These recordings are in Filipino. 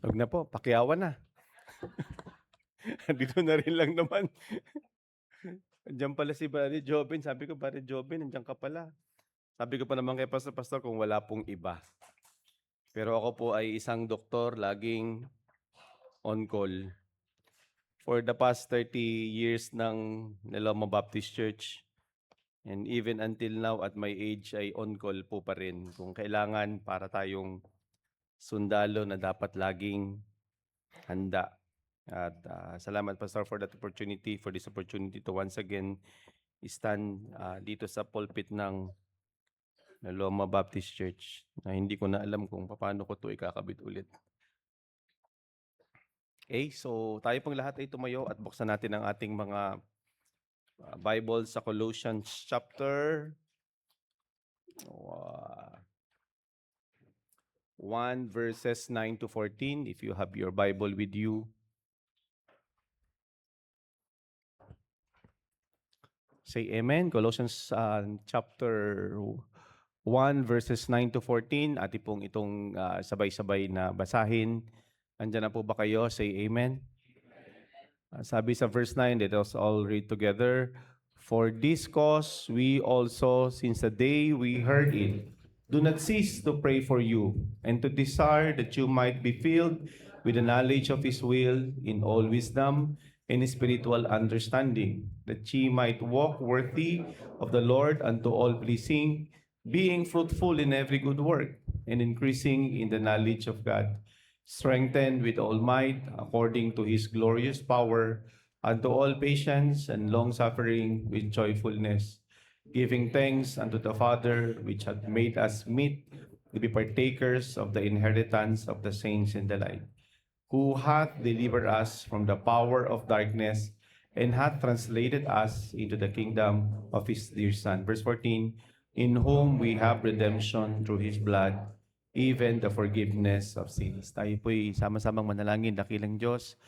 Wag na po, pakiawan na. Dito na rin lang naman. Andiyan pala si Pare Jobin, sabi ko, "Pare Jobin, nandiyan ka pala." Sabi ko pa naman kay pastor, kung wala pong iba. Pero ako po ay isang doktor, laging on call. For the past 30 years ng Niloma Baptist Church, and even until now at my age ay on call po pa rin kung kailangan, para tayong sundalo na dapat laging handa. At salamat Pastor for that opportunity, for this opportunity to once again stand dito sa pulpit ng Loma Baptist Church, na hindi ko na alam kung paano ko 'to ikakabit ulit. Okay, so tayo pong lahat ay tumayo at buksan natin ang ating mga Bible sa Colossians chapter 1 verses 9 to 14. If you have your Bible with you, say amen. Colossians chapter 1 verses 9 to 14. Ati pong itong sabay-sabay na basahin. Andiyan na po ba kayo? Say amen. Sabi sa verse 9, let us all read together. For this cause we also, since the day we heard it, do not cease to pray for you, and to desire that you might be filled with the knowledge of His will in all wisdom and spiritual understanding, that ye might walk worthy of the Lord unto all pleasing, being fruitful in every good work, and increasing in the knowledge of God, strengthened with all might according to His glorious power, unto all patience and long-suffering with joyfulness, giving thanks unto the Father, which hath made us meet to be partakers of the inheritance of the saints in the light, who hath delivered us from the power of darkness and hath translated us into the kingdom of His dear Son. Verse 14, in whom we have redemption through His blood, even the forgiveness of sins. Tayo po'y sama-samang manalangin, dakilang Diyos.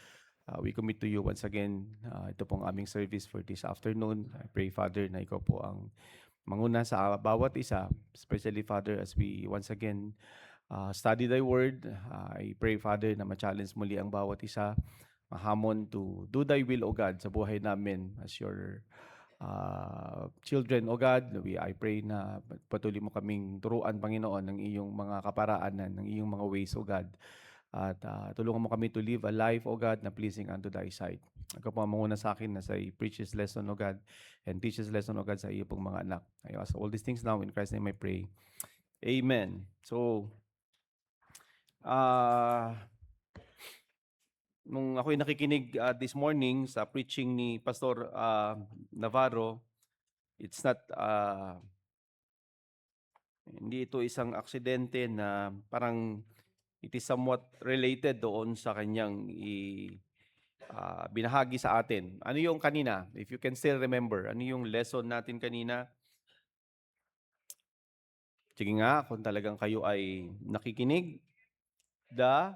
We commit to you once again ito pong aming service for this afternoon. I pray, Father, na ikaw po ang manguna sa bawat isa, especially, Father, as we once again study thy word. I pray, Father, na ma-challenge muli ang bawat isa, mahamon to do thy will, O God, sa buhay namin as your children, O God. I pray na patuloy mo kaming turuan, Panginoon, ng iyong mga kaparaanan, ng iyong mga ways, O God. At tulungan mo kami to live a life, O God, na pleasing unto thy sight. Ikaw po ang manguna sa akin na sa preach this lesson, O God, and teach this lesson, O God, sa iyo pong mga anak. I ask all these things now in Christ's name I pray. Amen. So, nung ako'y nakikinig this morning sa preaching ni Pastor Navarro, it's not, hindi ito isang aksidente, na parang it is somewhat related doon sa kanyang binahagi sa atin. Ano yung kanina? If you can still remember, ano yung lesson natin kanina? Sige nga, kung talagang kayo ay nakikinig. The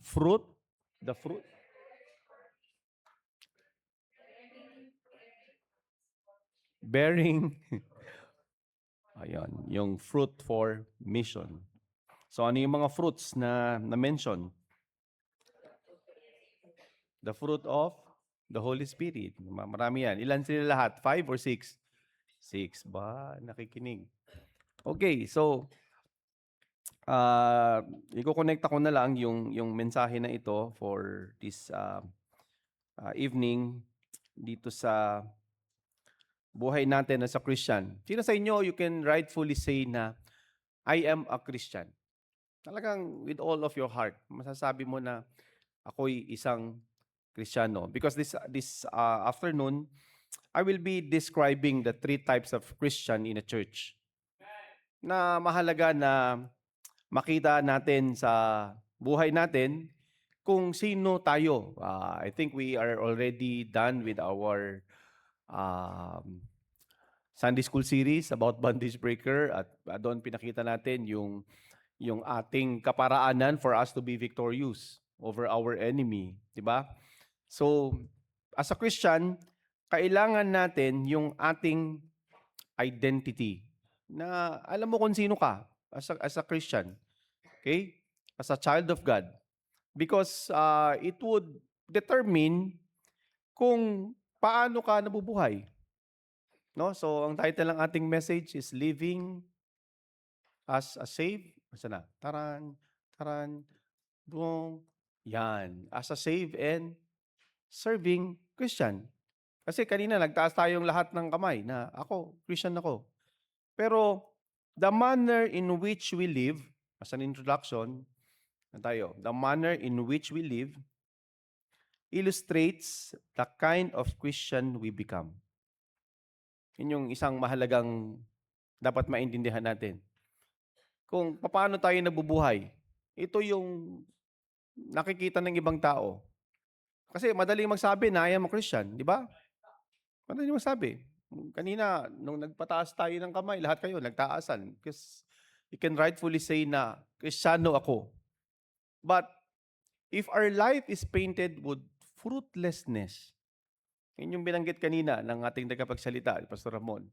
fruit, bearing, ayun, yung fruit for mission. So ano yung mga fruits na mention? The fruit of the Holy Spirit. Marami yan. Ilan sila lahat? 5 or 6? 6 ba? Nakikinig. Okay, so i-connect ko na lang yung mensahe na ito for this evening dito sa buhay natin as a Christian. Sino sa inyo you can rightfully say na I am a Christian? Talagang with all of your heart, masasabi mo na ako'y isang Kristiyano. Because this afternoon, I will be describing the 3 types of Christian in a church, na mahalaga na makita natin sa buhay natin kung sino tayo. I think we are already done with our Sunday school series about bondage breaker, at doon pinakita natin yung ating kaparaanan for us to be victorious over our enemy, di ba? So, as a Christian, kailangan natin yung ating identity. na alam mo kung sino ka as a Christian, okay? As a child of God. Because it would determine kung paano ka nabubuhay. No? So, ang title ng ating message is Living as a Saved. Asa na? Taran, boom. Yan. As a saved and serving Christian. Kasi kanina nagtaas tayong lahat ng kamay na ako, Christian ako. Pero the manner in which we live, as an introduction, the manner in which we live illustrates the kind of Christian we become. Yun yung isang mahalagang dapat maintindihan natin. Kung paano tayo nabubuhay, ito yung nakikita ng ibang tao. Kasi madaling magsabi na I am a Christian, di ba? Madaling magsabi. Kanina, nung nagpataas tayo ng kamay, lahat kayo nagtaasan. Because you can rightfully say na Kristiyano ako. But if our life is painted with fruitlessness, yun yung binanggit kanina ng ating tagapagsalita, Pastor Ramon,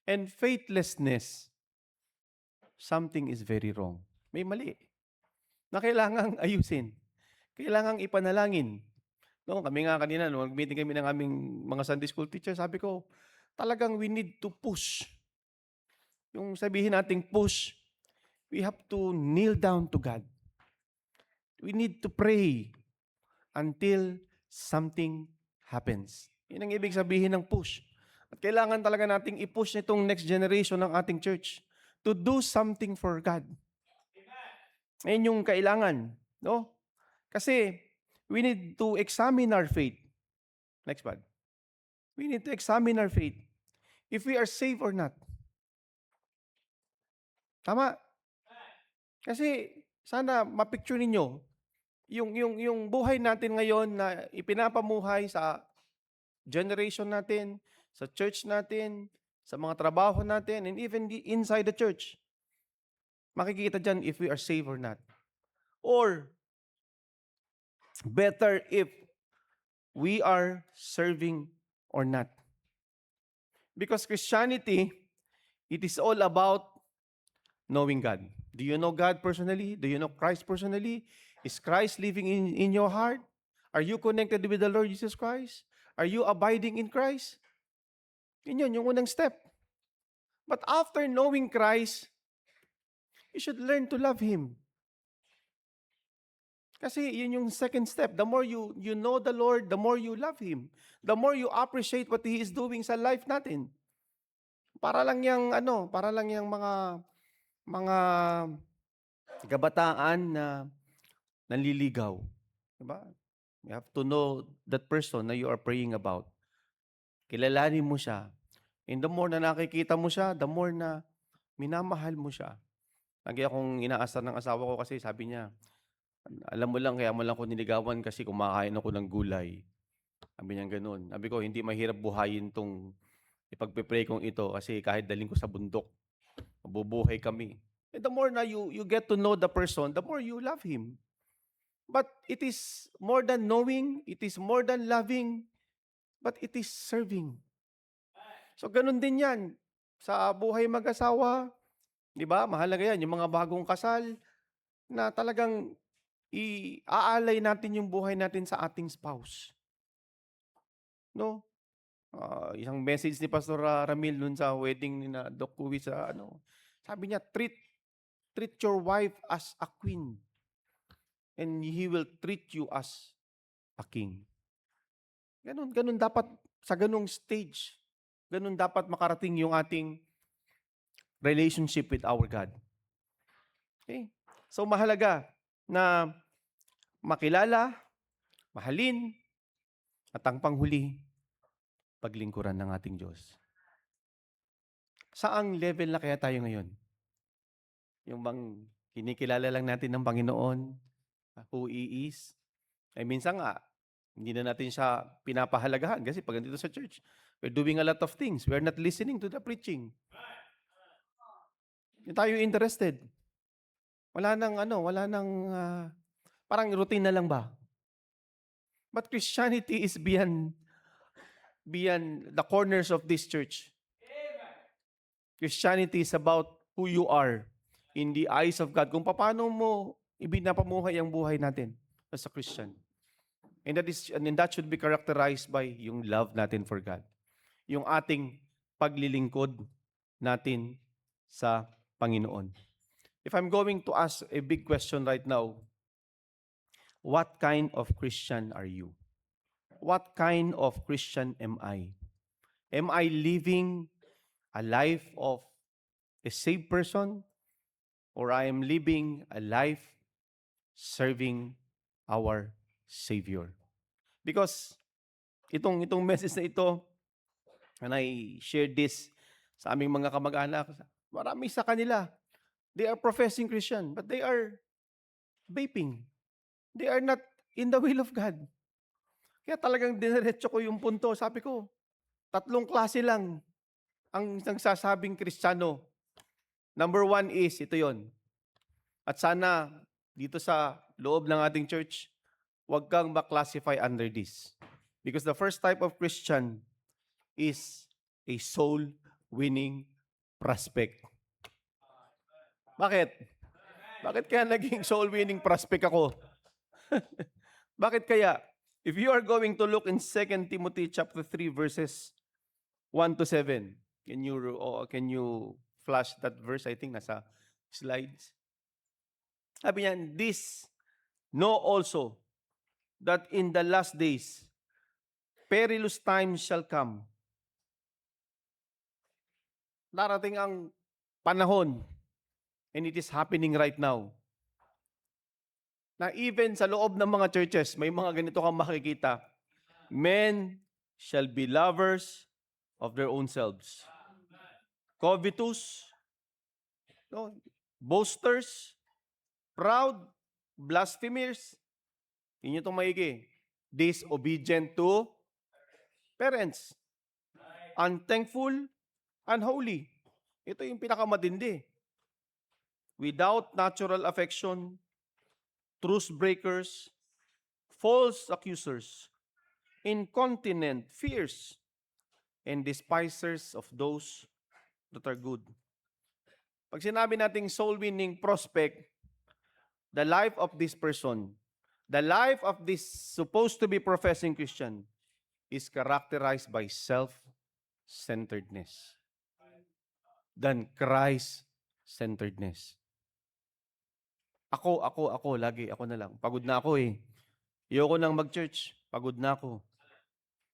and faithlessness, something is very wrong. May mali na kailangang ayusin. Kailangang ipanalangin. No, kami nga kanina, nung meeting kami ng aming mga Sunday school teacher, sabi ko, talagang we need to push. Yung sabihin nating push, we have to kneel down to God. We need to pray until something happens. Yun ang ibig sabihin ng push. At kailangan talaga nating i-push itong next generation ng ating church to do something for God. Ngayon yung kailangan. No? Kasi we need to examine our faith. Next one. We need to examine our faith. If we are saved or not. Tama? Kasi sana mapicture ninyo yung buhay natin ngayon na ipinapamuhay sa generation natin, sa church natin, sa mga trabaho natin, and even inside the church. Makikita dyan if we are saved or not. Or, better if we are serving or not. Because Christianity, it is all about knowing God. Do you know God personally? Do you know Christ personally? Is Christ living in your heart? Are you connected with the Lord Jesus Christ? Are you abiding in Christ? Yun yung unang step. But after knowing Christ, you should learn to love Him. Kasi yun yung second step. The more you know the Lord, the more you love Him. The more you appreciate what He is doing sa life natin. Para lang yung mga kabataan na nanliligaw. Diba? You have to know that person na you are praying about. Kilalanin mo siya. And the more na nakikita mo siya, the more na minamahal mo siya. Lagi akong inaasar ng asawa ko kasi sabi niya, alam mo lang, kaya mo lang ko niligawan kasi kumakain ako ng gulay. Sabi niya ganun. Sabi ko, hindi mahirap buhayin tong ipagpe-pray kong ito kasi kahit daling ko sa bundok, mabubuhay kami. And the more na you get to know the person, the more you love him. But it is more than knowing, it is more than loving, but it is serving. So ganun din yan. Sa buhay mag-asawa, di ba? Mahalaga yan. Yung mga bagong kasal na talagang iaalay natin yung buhay natin sa ating spouse. No? Isang message ni Pastor Ramil nun sa wedding ni na Doc Kuwi sa sabi niya, treat your wife as a queen and he will treat you as a king. Ganun dapat sa ganung stage. Ganun dapat makarating yung ating relationship with our God. Okay? So mahalaga na makilala, mahalin, at ang panghuli, paglingkuran ng ating Diyos. Saang level na kaya tayo ngayon? Yung bang kinikilala lang natin ng Panginoon, who He is? Minsan nga, hindi na natin siya pinapahalagahan kasi pag nandito sa church, we're doing a lot of things. We're not listening to the preaching. Hindi tayo interested. Wala nang parang routine na lang ba? But Christianity is beyond the corners of this church. Christianity is about who you are in the eyes of God. Kung paano mo ibinapamuhay ang buhay natin as a Christian. And that should be characterized by yung love natin for God. Yung ating paglilingkod natin sa Panginoon. If I'm going to ask a big question right now, what kind of Christian are you? What kind of Christian am I? Am I living a life of a saved person, or I am living a life serving our Savior? Because itong message na ito, and I shared this sa aming mga kamag-anak, marami sa kanila, they are professing Christian, but they are vaping. They are not in the will of God. Kaya talagang diniretso ko yung punto. Sabi ko, 3 klase lang ang nagsasabing Kristiyano. Number 1 is, ito yon. At sana, dito sa loob ng ating church, huwag kang ma-classify under this. Because the first type of Christian is a soul-winning prospect. Bakit? Bakit kaya naging soul-winning prospect ako? Bakit kaya? If you are going to look in 2 Timothy chapter 3 verses 1 to 7, can you flash that verse? I think nasa slides. Sabi niyan, this know also that in the last days perilous times shall come. Darating ang panahon, and it is happening right now, na even sa loob ng mga churches, may mga ganito kang makikita. Men shall be lovers of their own selves. Covetous, no, boasters, proud, blasphemers. Inyo itong maigi. Disobedient to parents. Unthankful, unholy. Ito yung pinakamatindi. Without natural affection, truce breakers, false accusers, incontinent, fierce, and despisers of those that are good. Pag sinabi nating soul-winning prospect, the life of this person, the life of this supposed to be professing Christian is characterized by self-centeredness than Christ-centeredness. Ako, lagi ako na lang. Pagod na ako eh. Ayoko nang mag-church. Pagod na ako.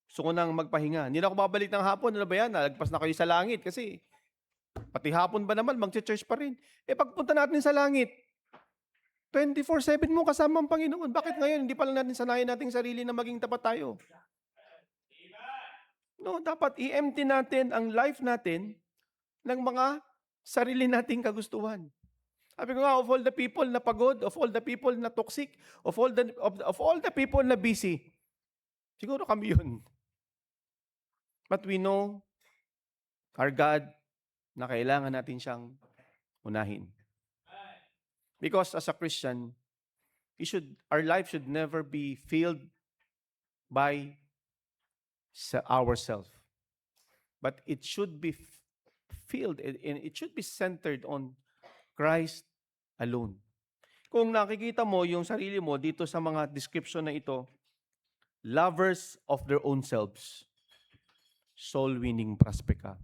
Gusto ko nang magpahinga. Hindi na ako babalik ng hapon. Ano ba yan? Nalagpas na kayo sa langit kasi pati hapon ba naman, mag-church pa rin. Eh pagpunta natin sa langit, 24/7 mo kasama ang Panginoon. Bakit ngayon hindi pa lang natin sanayin nating sarili na maging tapat tayo? No, dapat i-empty natin ang life natin ng mga sarili nating kagustuhan. Sabi ko nga, of all the people na pagod, of all the people na toxic, of all the people na busy, siguro kami yun. But we know our God na kailangan natin siyang unahin. Because as a Christian, our life should never be filled by ourselves. But it should be filled, and it should be centered on Christ alone. Kung nakikita mo yung sarili mo dito sa mga description na ito, lovers of their own selves, soul-winning prospect ka.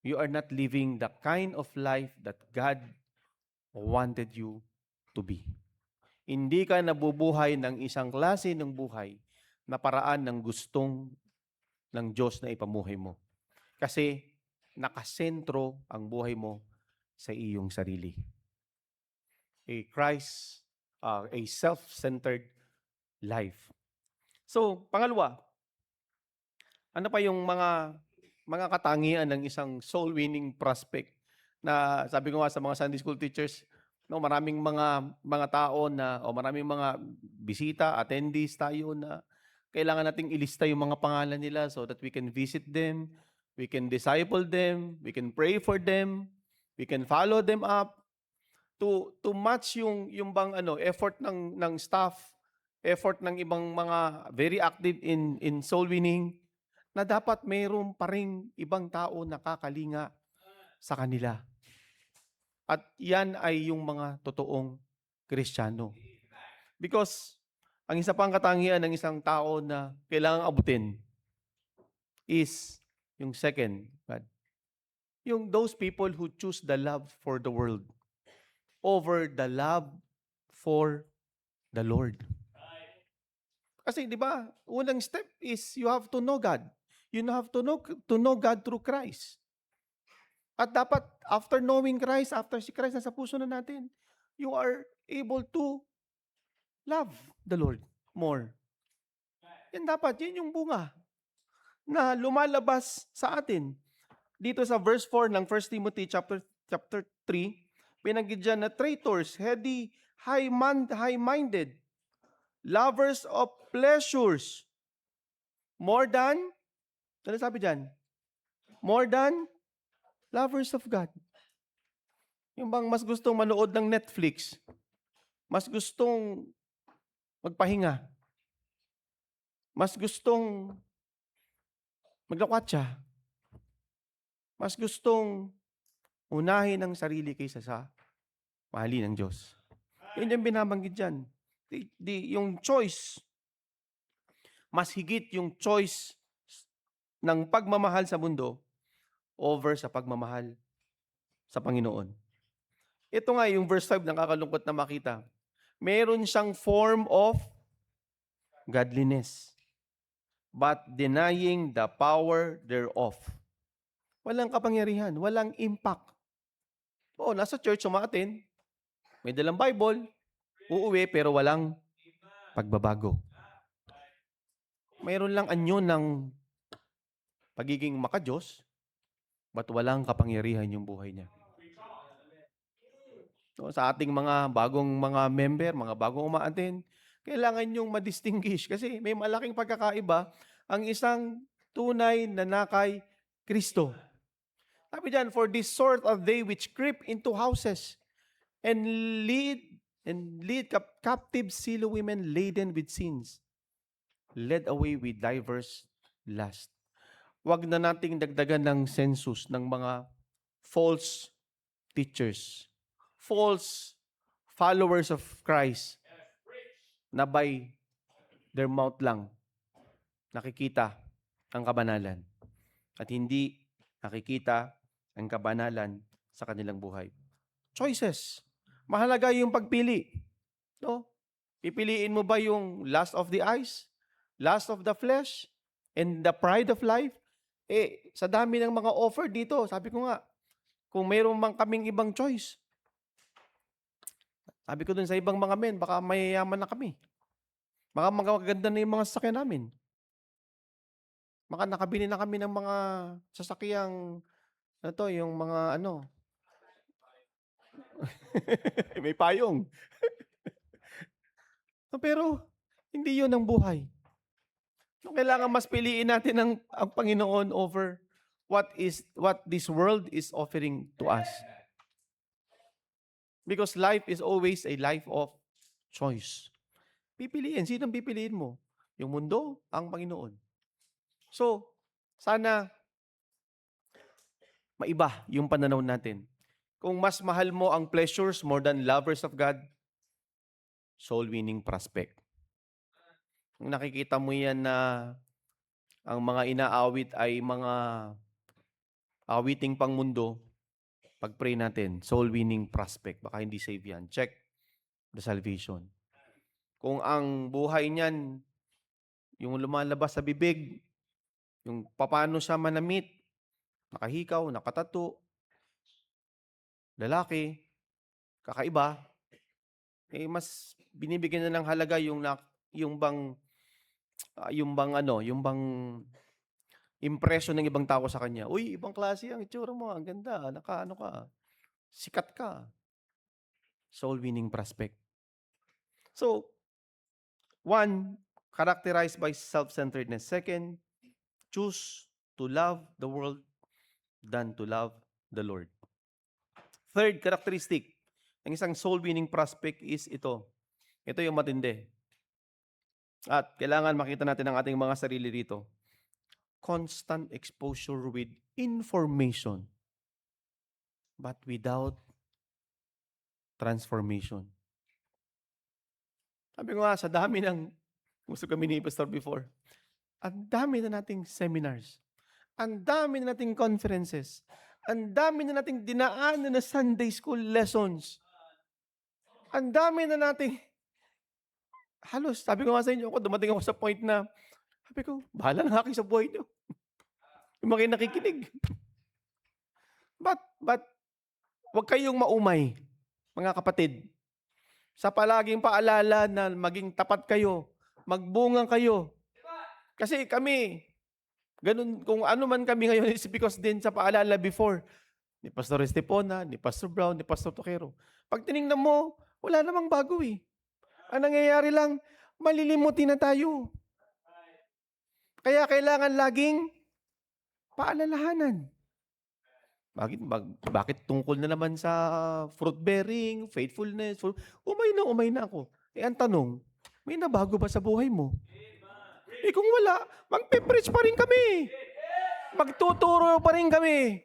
You are not living the kind of life that God wanted you to be. Hindi ka nabubuhay ng isang klase ng buhay na paraan ng gustong ng Diyos na ipamuhay mo. Kasi nakasentro ang buhay mo sa iyong sarili. A self-centered life. So, pangalawa, ano pa yung mga katangian ng isang soul-winning prospect na sabi ko nga sa mga Sunday school teachers, no, maraming mga tao na o maraming mga bisita, attendees tayo na kailangan nating ilista yung mga pangalan nila so that we can visit them, we can disciple them, we can pray for them, we can follow them up to match yung bang effort ng staff, effort ng ibang mga very active in soul winning, na dapat mayroon pa ring ibang tao nakakalinga sa kanila. At yan ay yung mga totoong Kristiyano. Because ang isa pang katangian ng isang tao na kailangang abutin is yung second, God. Yung those people who choose the love for the world over the love for the Lord. Kasi di ba, unang step is you have to know God. You have to know God through Christ. At dapat, after knowing Christ, after si Christ nasa puso na natin, you are able to love the Lord more. Yan dapat, yun yung bunga na lumalabas sa atin. Dito sa verse 4 ng 1 Timothy chapter 3, binanggit dyan na traitors, heady, high-minded, lovers of pleasures, more than, ano sabi dyan? More than lovers of God. Yung bang mas gustong manood ng Netflix, mas gustong magpahinga, mas gustong maglakwatsa, mas gustong unahin ang sarili kaysa sa mahalin ng Diyos. Yun yung binabanggit dyan. Yung choice, mas higit yung choice ng pagmamahal sa mundo over sa pagmamahal sa Panginoon. Ito nga yung verse 5, nakakalungkot na makita. Meron siyang form of godliness, but denying the power thereof. Walang kapangyarihan, walang impact. Oo, nasa church, umaattend, may dalang Bible, uuwi, pero walang pagbabago. Mayroon lang anyo ng pagiging makadiyos, but walang kapangyarihan yung buhay niya. So, sa ating mga bagong mga member, mga bagong umaattend, kailangan yung ma-distinguish kasi may malaking pagkakaiba ang isang tunay na nakay Kristo. Sabi dyan, for this sort of they which creep into houses and lead captive silly women laden with sins, led away with diverse lust. Huwag na nating dagdagan ng census ng mga false teachers, false followers of Christ, na by their mouth lang nakikita ang kabanalan at hindi nakikita ang kabanalan sa kanilang buhay. Choices. Mahalaga yung pagpili. No? Pipiliin mo ba yung lust of the eyes, lust of the flesh, and the pride of life? Sa dami ng mga offer dito, sabi ko nga, kung mayroon mang kaming ibang choice, sabi ko dun sa ibang mga men, baka mayayaman na kami. Baka magaganda na yung mga sasakyan namin. Baka nakabili na kami ng mga sasakyang, yung mga may payong. Pero, hindi yun ang buhay. So, kailangan mas piliin natin ang Panginoon over what this world is offering to us. Because life is always a life of choice. Pipiliin. Sinong pipiliin mo? Yung mundo, ang Panginoon. So, sana maiba yung pananaw natin. Kung mas mahal mo ang pleasures more than lovers of God, soul-winning prospect. Kung nakikita mo yan na ang mga inaawit ay mga awiting pangmundo, pag-pray natin, soul-winning prospect. Baka hindi save yan. Check the salvation. Kung ang buhay niyan, yung lumalabas sa bibig, yung paano siya manamit, nakahikaw, nakatato, lalaki, kakaiba, mas binibigyan na ng halaga yung bang impression ng ibang tao sa kanya. Uy, ibang klase ang itsura mo, ang ganda, ka, sikat ka. Soul-winning prospect. So, one, characterized by self-centeredness. Second, choose to love the world than to love the Lord. Third characteristic ng isang soul-winning prospect is ito. Ito yung matindi. At kailangan makita natin ang ating mga sarili rito. Constant exposure with information but without transformation. Sabi ko nga, sa dami ng, gusto kami ni Pastor before, ang dami na nating seminars, ang dami na nating conferences, ang dami na nating dinaanan na Sunday school lessons, ang dami na nating, halos, sabi ko nga sa inyo, ako dumating ako sa point na, sabi ko, bahala na aking sa buhay niyo. Yung mga nakikinig. But, huwag kayong maumay, mga kapatid, sa palaging paalala na maging tapat kayo, magbungang kayo. Kasi kami, ganun, kung ano man kami ngayon is because din sa paalala before, ni Pastor Estepona, ni Pastor Brown, ni Pastor Toquero. Pag tinignan mo, wala namang bago eh. Ang nangyayari lang, malilimutin na tayo. Kaya kailangan laging paalalahanan. Bakit tungkol na naman sa fruit bearing, faithfulness? Umay na ako. Ang tanong, may nabago ba sa buhay mo? Kung wala, magpe-preach pa rin kami. Magtuturo pa rin kami.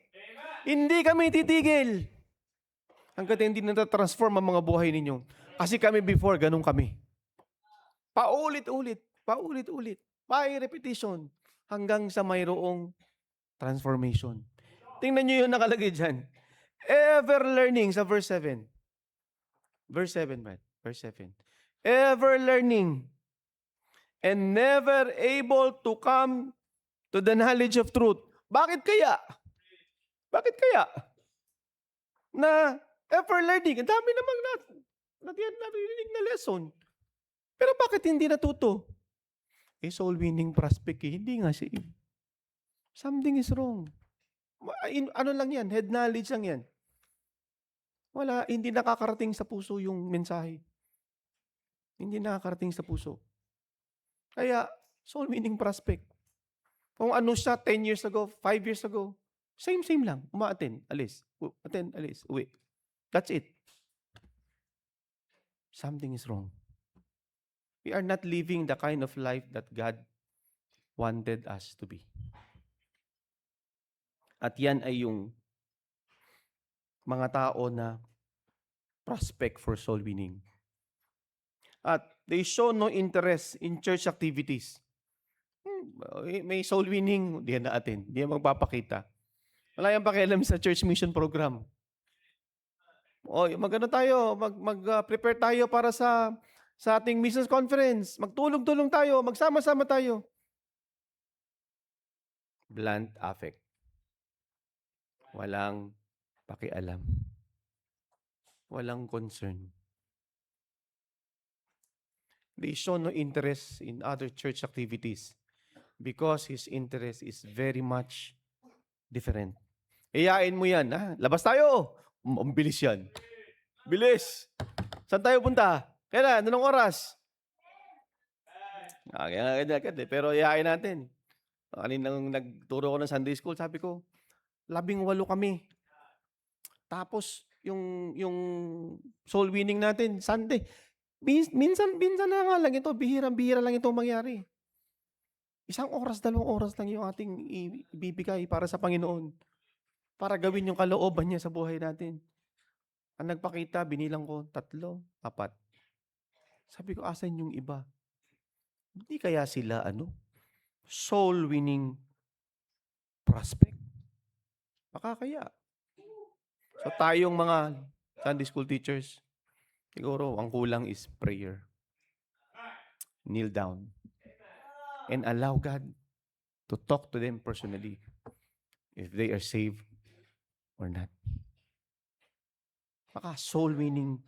Hindi kami titigil. Hanggat hindi natatransform ang mga buhay ninyo. Kasi kami before, ganun kami. Paulit-ulit. By repetition. Hanggang sa mayroong transformation. Tingnan nyo yung nakalagay dyan. Ever learning sa verse 7. Verse 7, man. Verse 7. Ever learning and never able to come to the knowledge of truth. Bakit kaya? Na ever learning, ang dami namang narinig na lesson. Pero bakit hindi natuto? Soul winning prospect hindi nga siya. Something is wrong. Ano lang yan? Head knowledge lang yan. Wala, hindi nakakarating sa puso yung mensahe. Hindi nakakarating sa puso. Kaya, soul winning prospect. Kung ano siya 10 years ago, 5 years ago, same lang. Uma-attend, alis. Attend, alis, uwi. That's it. Something is wrong. We are not living the kind of life that God wanted us to be. At yan ay yung mga tao na prospect for soul winning. At they show no interest in church activities. May soul winning, di yan na-attend. Di yan magpapakita. Wala yan pakialam sa church mission program. Magano tayo, mag-prepare tayo para sa ating missions conference. Magtulong-tulong tayo, magsama-sama tayo. Blunt affect. Walang pakialam. Walang concern. They show no interest in other church activities because his interest is very much different. Iyain mo yan, ha? Labas tayo! Ang bilis yan. Bilis! Saan tayo punta? Kailan? Anong oras? Pero iyain natin. Kaninang nagturo ko ng Sunday school, sabi ko, 18 kami. Tapos, yung soul winning natin, Sunday. Minsan na nga lang ito, bihirang-bihira lang ito mangyari. 1 oras, 2 oras lang yung ating ibibigay para sa Panginoon. Para gawin yung kalooban niya sa buhay natin. Ang nagpakita, binilang ko 3, 4. Sabi ko, asan yung iba? Hindi kaya sila, soul winning prospect? Baka kaya. So tayong mga Sunday school teachers, siguro ang kulang is prayer. Kneel down. And allow God to talk to them personally if they are saved or not. Baka soul winning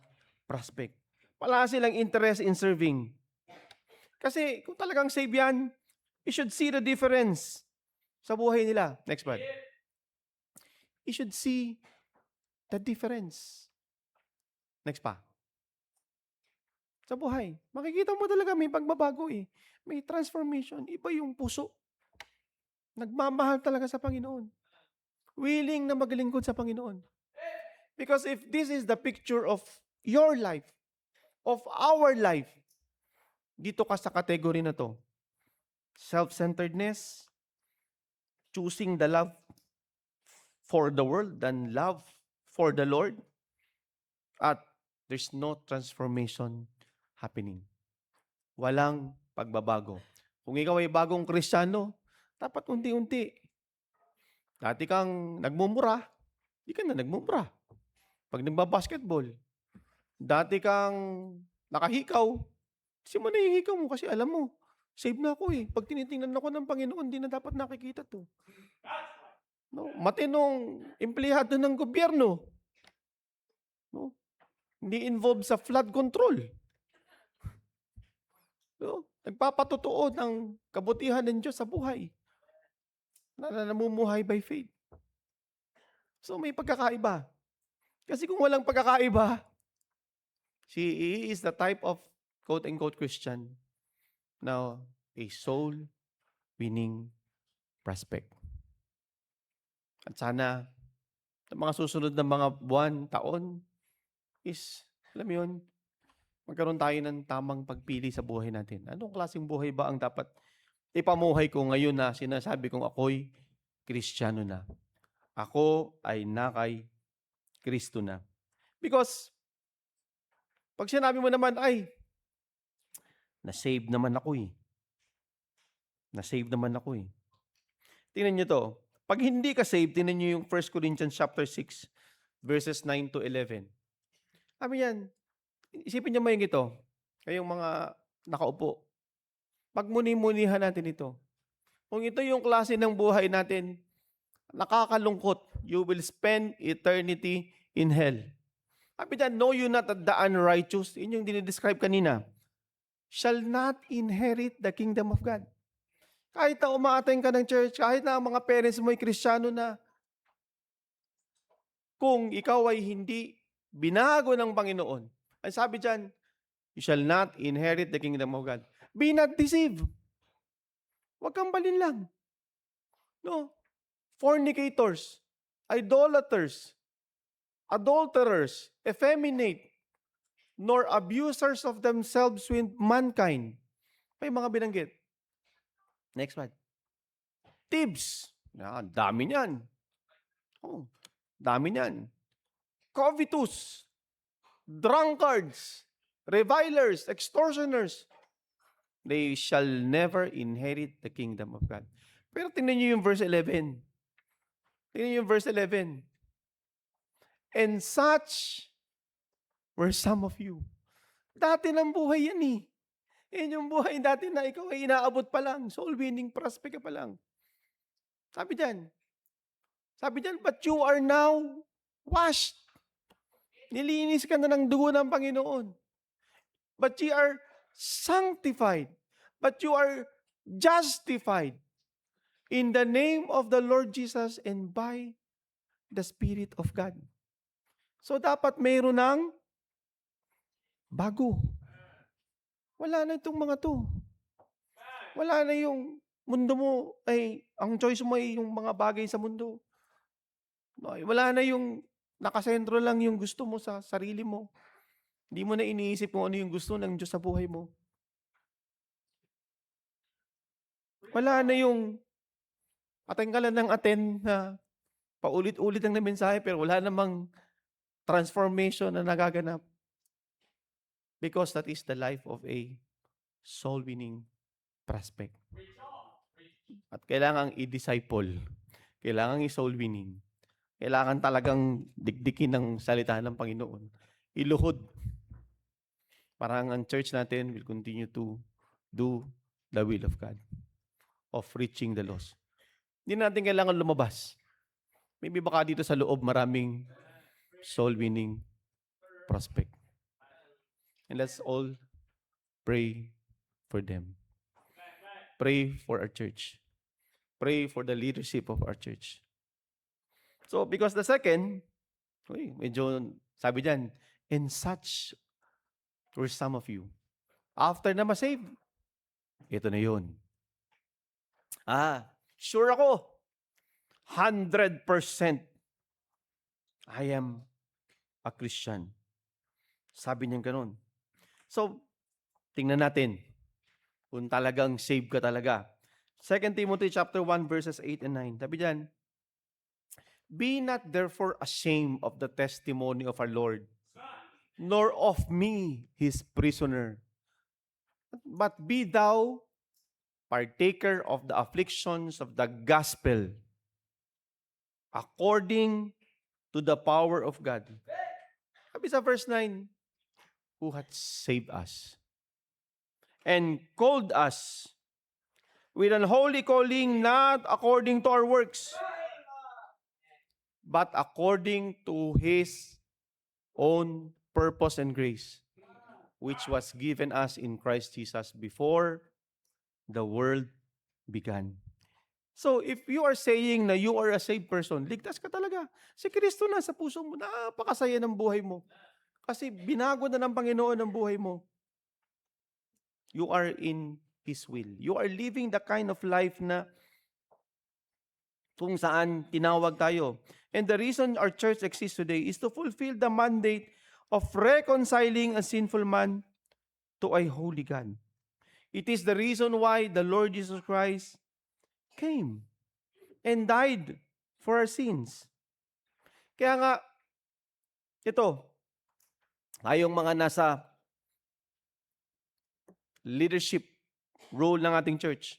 prospect. Wala silang interest in serving. Kasi kung talagang save yan, you should see the difference sa buhay nila. Next one. You should see the difference. Next pa. Sa buhay. Makikita mo talaga may pagbabago eh. May transformation. Iba yung puso. Nagmamahal talaga sa Panginoon. Willing na maglingkod sa Panginoon. Because if this is the picture of your life, of our life, dito ka sa category na to. Self-centeredness, choosing the love for the world than love for the Lord at there's no transformation happening. Walang pagbabago. Kung ikaw ay bagong Kristiyano, dapat unti-unti. Dati kang nagmumura, di ka na nagmumura. Pag nagbabasketball, dati kang nakahikaw, mo na yung hikaw mo kasi alam mo, save na ako eh. Pag tinitingnan ako ng Panginoon, di na dapat nakikita to. No? Matinong empleyado ng gobyerno. No? Hindi involved sa flood control. No? Nagpapatotoo ng kabutihan ng Diyos sa buhay. Na namumuhay by faith. So may pagkakaiba. Kasi kung walang pagkakaiba, he is the type of quote-unquote Christian na a soul-winning prospect. At sana, sa mga susunod na mga buwan, taon, is, alam mo yun, magkaroon tayo ng tamang pagpili sa buhay natin. Anong klaseng buhay ba ang dapat ipamuhay ko ngayon na sinasabi kong ako'y Kristiyano na? Ako ay nakay Kristo na. Because, pag sinabi mo naman, ay, na-save naman ako eh. Na-save naman ako eh. Tingnan nyo to. Pag hindi ka saved, tingnan nyo yung 1 Corinthians chapter 6, verses 9 to 11. Sabi yan, isipin nyo mo yung ito, kayong mga nakaupo. Pagmuni-munihan natin ito. Kung ito yung klase ng buhay natin, nakakalungkot. You will spend eternity in hell. Sabi dyan, know you not that the unrighteous, yun yung dinidescribe kanina, shall not inherit the kingdom of God. Kahit na umaattend ka ng church, kahit na ang mga parents mo ay Kristiyano na, kung ikaw ay hindi binago ng Panginoon, ay sabi dyan, you shall not inherit the kingdom of God. Be not deceived. Huwag kang balinlang. No? Fornicators, idolaters, adulterers, effeminate, nor abusers of themselves with mankind. May mga binanggit. Next one. Thieves. Dami niyan. Oh, dami niyan. Covetous. Drunkards. Revilers. Extortioners. They shall never inherit the kingdom of God. Pero tingnan niyo yung verse 11. Tingnan niyo yung verse 11. And such were some of you. Dati ng buhay yan eh. Yan yung buhay dati na ikaw ay inaabot pa lang. Soul winning prospect ka pa lang. Sabi dyan, but you are now washed. Nilinis ka na ng dugo ng Panginoon. But you are sanctified. But you are justified in the name of the Lord Jesus and by the Spirit of God. So dapat mayroon ng bago. Wala na itong mga to. Wala na yung mundo mo ay, ang choice mo ay yung mga bagay sa mundo. Wala na yung nakasentro lang yung gusto mo sa sarili mo. Hindi mo na iniisip kung ano yung gusto ng Diyos sa buhay mo. Wala na yung attend ka lang ng attend na paulit-ulit ang na mensahe pero wala namang transformation na nagaganap. Because that is the life of a soul-winning prospect. At kailangang i-disciple. Kailangang i-soul-winning. Kailangan talagang dikdikin ng salita ng Panginoon. Iluhod. Parang ang church natin will continue to do the will of God. Of reaching the lost. Hindi natin kailangan lumabas. Maybe baka dito sa loob maraming soul-winning prospect. And let's all pray for them. Pray for our church. Pray for the leadership of our church. So, because the second, medyo sabi dyan, and such were some of you. After na ma-save, ito na yun. Sure ako, 100% I am a Christian. Sabi niya ganun. So, tingnan natin kung talagang save ka talaga. 2 Timothy chapter 1 verses 8 and 9. Sabi diyan, Be not therefore ashamed of the testimony of our Lord, nor of me, his prisoner, but be thou partaker of the afflictions of the gospel, according to the power of God. Sabi sa verse 9, who hath saved us and called us with an holy calling, not according to our works, but according to his own purpose and grace, which was given us in Christ Jesus before the world began. So, if you are saying na you are a saved person, ligtas ka talaga. Si Kristo na sa puso mo, napakasaya ng buhay mo. Kasi binago na ng Panginoon ang buhay mo. You are in His will. You are living the kind of life na kung saan tinawag tayo. And the reason our church exists today is to fulfill the mandate of reconciling a sinful man to a holy God. It is the reason why the Lord Jesus Christ came and died for our sins. Kaya nga, ito, tayong mga nasa leadership role ng ating church,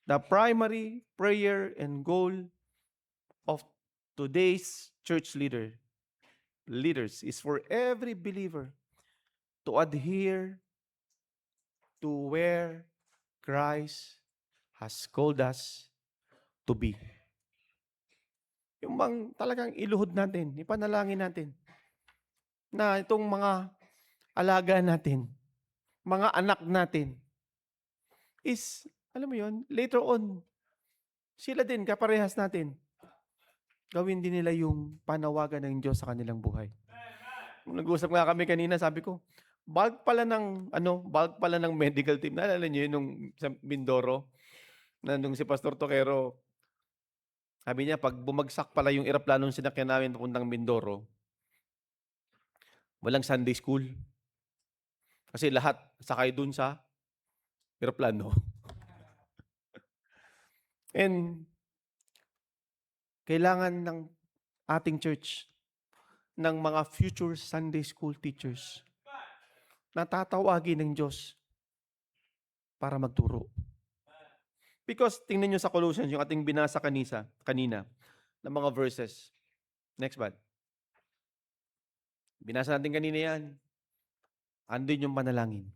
the primary prayer and goal of today's church leaders is for every believer to adhere to where Christ has called us to be. Yung bang talagang iluhod natin, ipanalangin natin na itong mga alaga natin, mga anak natin, is, alam mo yun, later on, sila din, kaparehas natin, gawin din nila yung panawagan ng Diyos sa kanilang buhay. Nag-usap nga kami kanina, sabi ko, bulk pala ng medical team. Naalala niyo yun nung sa Mindoro, na nung si Pastor Toquero, sabi niya, pag bumagsak pala yung eroplanong sinakyan namin papuntang Mindoro, walang Sunday school. Kasi lahat sakay dun sa eroplano. And kailangan ng ating church ng mga future Sunday school teachers na tatawagin ng Diyos para magturo. Because tingnan nyo sa Colossians, yung ating binasa kanina, ng mga verses. Next one. Binasa natin kanina yan. Andun yung panalangin.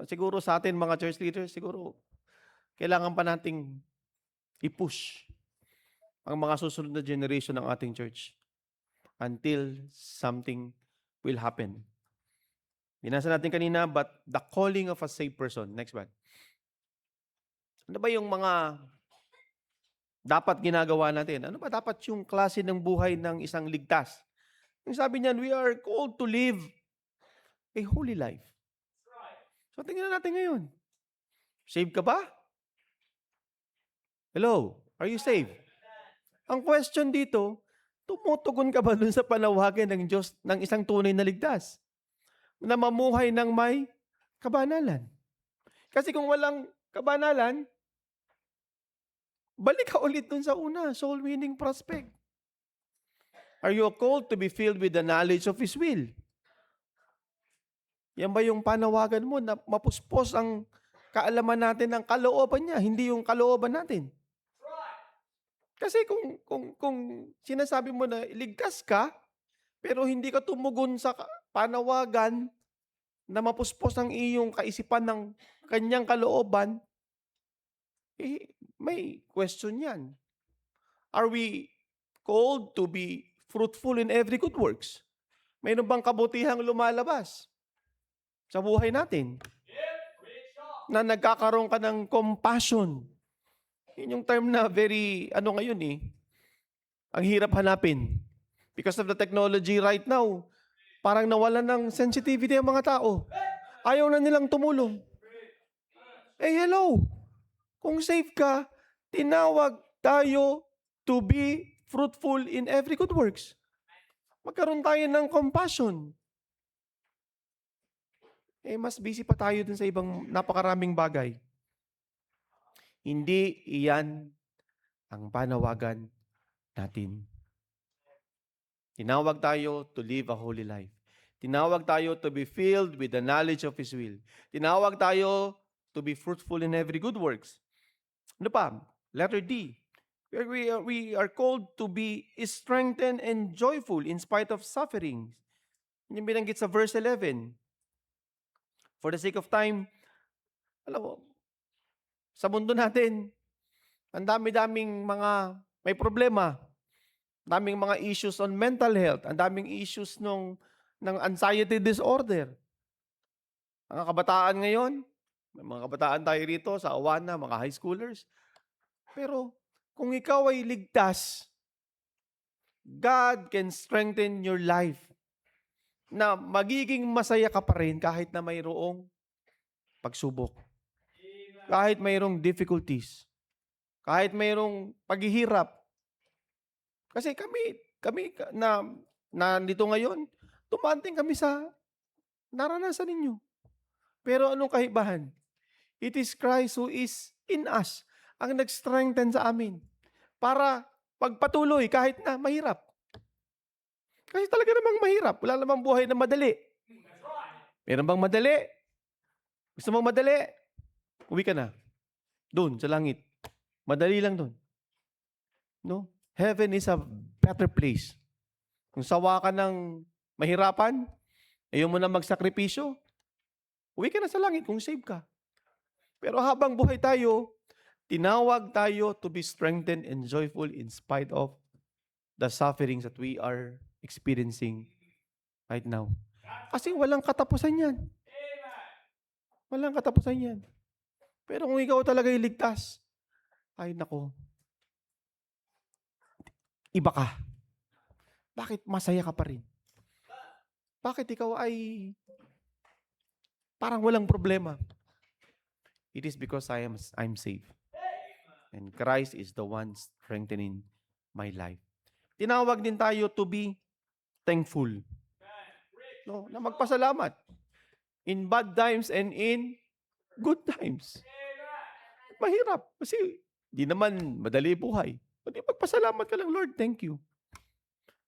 Siguro sa atin mga church leaders, siguro kailangan pa nating i-push ang mga susunod na generation ng ating church until something will happen. Binasa natin kanina, but the calling of a saved person. Next one. Ano ba yung mga dapat ginagawa natin? Ano ba dapat yung klase ng buhay ng isang ligtas? Yung sabi niyan, we are called to live a holy life. So tingnan natin ngayon. Saved ka ba? Hello? Are you saved? Ang question dito, tumutugon ka ba dun sa panawagan ng Diyos ng isang tunay na ligtas? Na mamuhay ng may kabanalan. Kasi kung walang kabanalan, balik ka ulit dun sa una, soul winning prospect. Are you called to be filled with the knowledge of His will? Yan ba yung panawagan mo na mapuspos ang kaalaman natin ng kalooban niya, hindi yung kalooban natin? Kasi kung sinasabi mo na ligtas ka, pero hindi ka tumugon sa panawagan na mapuspos ang iyong kaisipan ng kanyang kalooban, may question yan. Are we called to be fruitful in every good works? Mayroon bang kabutihang lumalabas sa buhay natin? Na nagkakaroon ka ng compassion. Yun yung term na very, ngayon ang hirap hanapin. Because of the technology right now, parang nawalan ng sensitivity ang mga tao. Ayaw na nilang tumulong. Hello! Kung safe ka, tinawag tayo to be fruitful in every good works. Magkaroon tayo ng compassion. Mas busy pa tayo dun sa ibang napakaraming bagay. Hindi iyan ang panawagan natin. Tinawag tayo to live a holy life. Tinawag tayo to be filled with the knowledge of His will. Tinawag tayo to be fruitful in every good works. Ano pa? Letter D. We are called to be strengthened and joyful in spite of sufferings. Yung binanggit sa verse 11. For the sake of time, alam mo, sa mundo natin, ang dami-daming mga may problema. Daming mga issues on mental health. Ang daming issues ng anxiety disorder. Mga kabataan ngayon, may mga kabataan tayo rito sa Awana, mga high schoolers. Pero kung ikaw ay ligtas, God can strengthen your life na magiging masaya ka pa rin kahit na mayroong pagsubok. Kahit mayroong difficulties. Kahit mayroong paghihirap. Kasi kami na nandito ngayon, tumanting kami sa naranasan ninyo. Pero anong kahibahan? It is Christ who is in us ang nag-strengthen sa amin para pagpatuloy kahit na mahirap. Kasi talaga namang mahirap. Wala namang buhay na madali. Meron bang madali? Gusto mong madali? Uwi ka na. Doon, sa langit. Madali lang doon. No? Heaven is a better place. Kung sawa ka ng mahirapan, ayaw mo na magsakripisyo, uwi ka na sa langit kung save ka. Pero habang buhay tayo, tinawag tayo to be strengthened and joyful in spite of the sufferings that we are experiencing right now. Kasi walang katapusan yan. Walang katapusan yan. Pero kung ikaw talaga iligtas, ay nako, iba ka. Bakit masaya ka pa rin? Bakit ikaw ay parang walang problema? It is because I'm saved. And Christ is the one strengthening my life. Tinawag din tayo to be thankful. No, na magpasalamat. In bad times and in good times. Mahirap. Kasi di naman madali buhay. Pwede magpasalamat ka lang, Lord, thank you.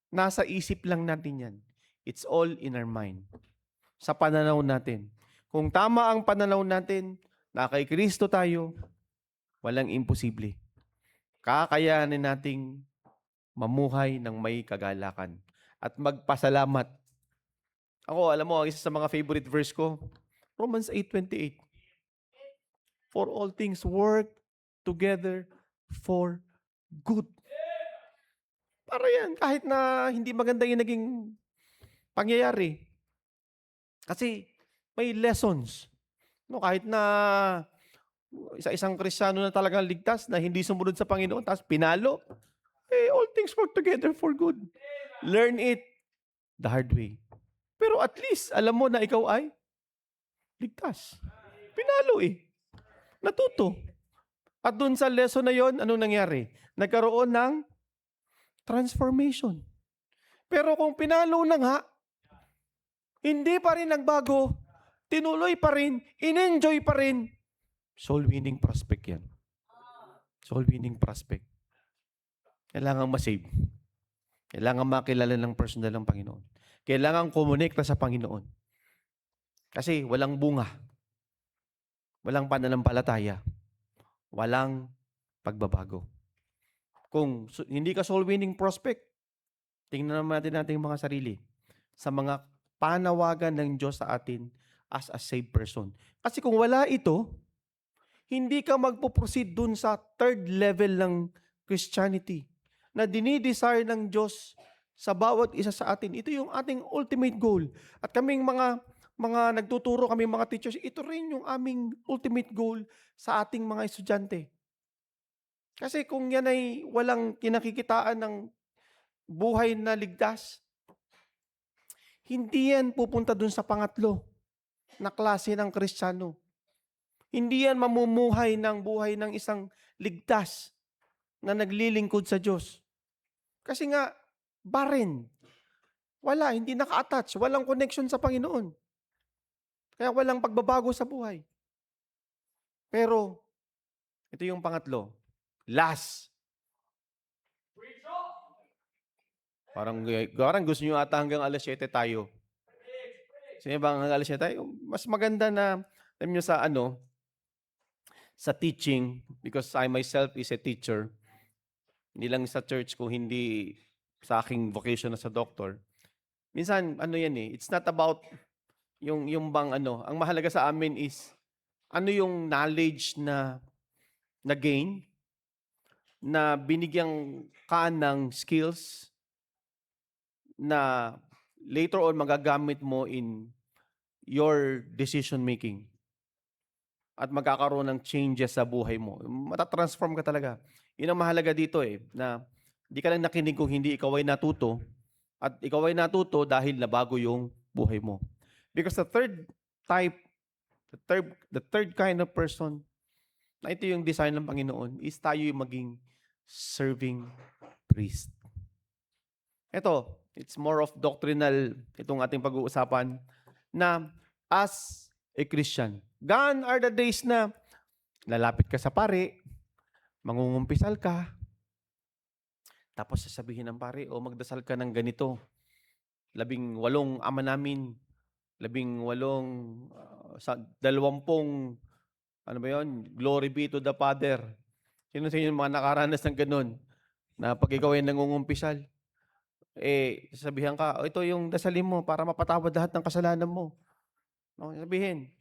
Nasa isip lang natin yan. It's all in our mind. Sa pananaw natin. Kung tama ang pananaw natin, na kay Kristo tayo, walang imposible. Kakayanin nating mamuhay ng may kagalakan at magpasalamat. Ako, alam mo, isa sa mga favorite verse ko, Romans 8:28. For all things work together for good. Para yan, kahit na hindi maganda yung naging pangyayari. Kasi may lessons. No, kahit na isang Kristiyano na talagang ligtas na hindi sumunod sa Panginoon, tapos pinalo, all things work together for good. Learn it the hard way. Pero at least, alam mo na ikaw ay ligtas. Pinalo Natuto. At dun sa lesson na yon, anong nangyari? Nagkaroon ng transformation. Pero kung pinalo na nga, hindi pa rin nagbago, tinuloy pa rin, in-enjoy pa rin, soul winning prospect yan. Soul winning prospect. Kailangan ma-save. Kailangan makilala ng personal ng Panginoon. Kailangan kumonekta sa Panginoon. Kasi walang bunga. Walang pananampalataya. Walang pagbabago. Kung hindi ka soul winning prospect, tingnan naman natin mga sarili sa mga panawagan ng Diyos sa atin as a saved person. Kasi kung wala ito, hindi ka magpo-proceed dun sa third level ng Christianity na dinidesire ng Diyos sa bawat isa sa atin. Ito yung ating ultimate goal. At kaming mga nagtuturo, kaming mga teachers, ito rin yung aming ultimate goal sa ating mga estudyante. Kasi kung yan ay walang kinakikitaan ng buhay na ligtas, hindi yan pupunta dun sa pangatlo na klase ng Kristiyano. Hindi yan mamumuhay ng buhay ng isang ligtas na naglilingkod sa Diyos. Kasi nga, barren. Wala, hindi naka-attach. Walang connection sa Panginoon. Kaya walang pagbabago sa buhay. Pero, ito yung pangatlo. Last. Parang gusto nyo ata hanggang alas 7 tayo. Sige ba hanggang alas 7 tayo? Mas maganda na, alam nyo sa teaching, because I myself is a teacher, hindi lang sa church ko, hindi sa aking vocation na sa doctor. Minsan, yan it's not about yung bang ang mahalaga sa amin is, yung knowledge na gain, na binigyan ka ng skills na later on magagamit mo in your decision making. At magkakaroon ng changes sa buhay mo. Matatransform ka talaga. Yun ang mahalaga dito na di ka lang nakinig kung hindi ikaw ay natuto, at ikaw ay natuto dahil nabago yung buhay mo. Because the third type, the third kind of person, na ito yung design ng Panginoon, is tayo yung maging serving priest. Ito, it's more of doctrinal, itong ating pag-uusapan, na as a Christian, gone are the days na lalapit ka sa pare, mangungumpisal ka, tapos sasabihin ng pare, magdasal ka ng ganito, 18 ama namin, 18, 20, ano ba yun? Glory be to the Father. Sino sa inyo mga nakaranas ng ganun? Na pag ikaw ay nangungumpisal, sasabihan ka, ito yung dasalin mo para mapatawad lahat ng kasalanan mo. No, sabihin,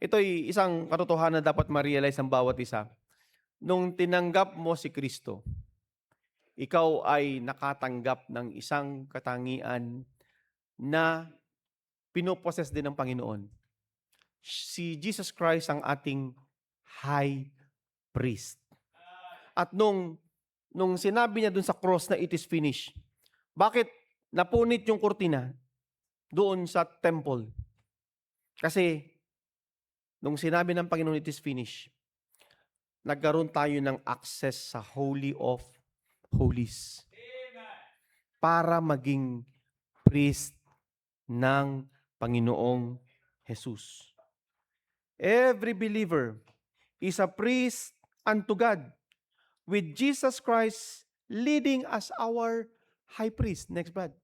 ito'y isang katotohanan na dapat ma-realize ng bawat isa. Nung tinanggap mo si Kristo, ikaw ay nakatanggap ng isang katangian na pinoposes din ng Panginoon. Si Jesus Christ ang ating high priest. At nung sinabi niya dun sa cross na it is finished, bakit napunit yung kurtina doon sa temple? Kasi nung sinabi ng Panginoon it is finished, nagkaroon tayo ng access sa Holy of Holies. Para maging priest ng Panginoong Jesus. Every believer is a priest unto God, with Jesus Christ leading as our high priest. Next, Brad.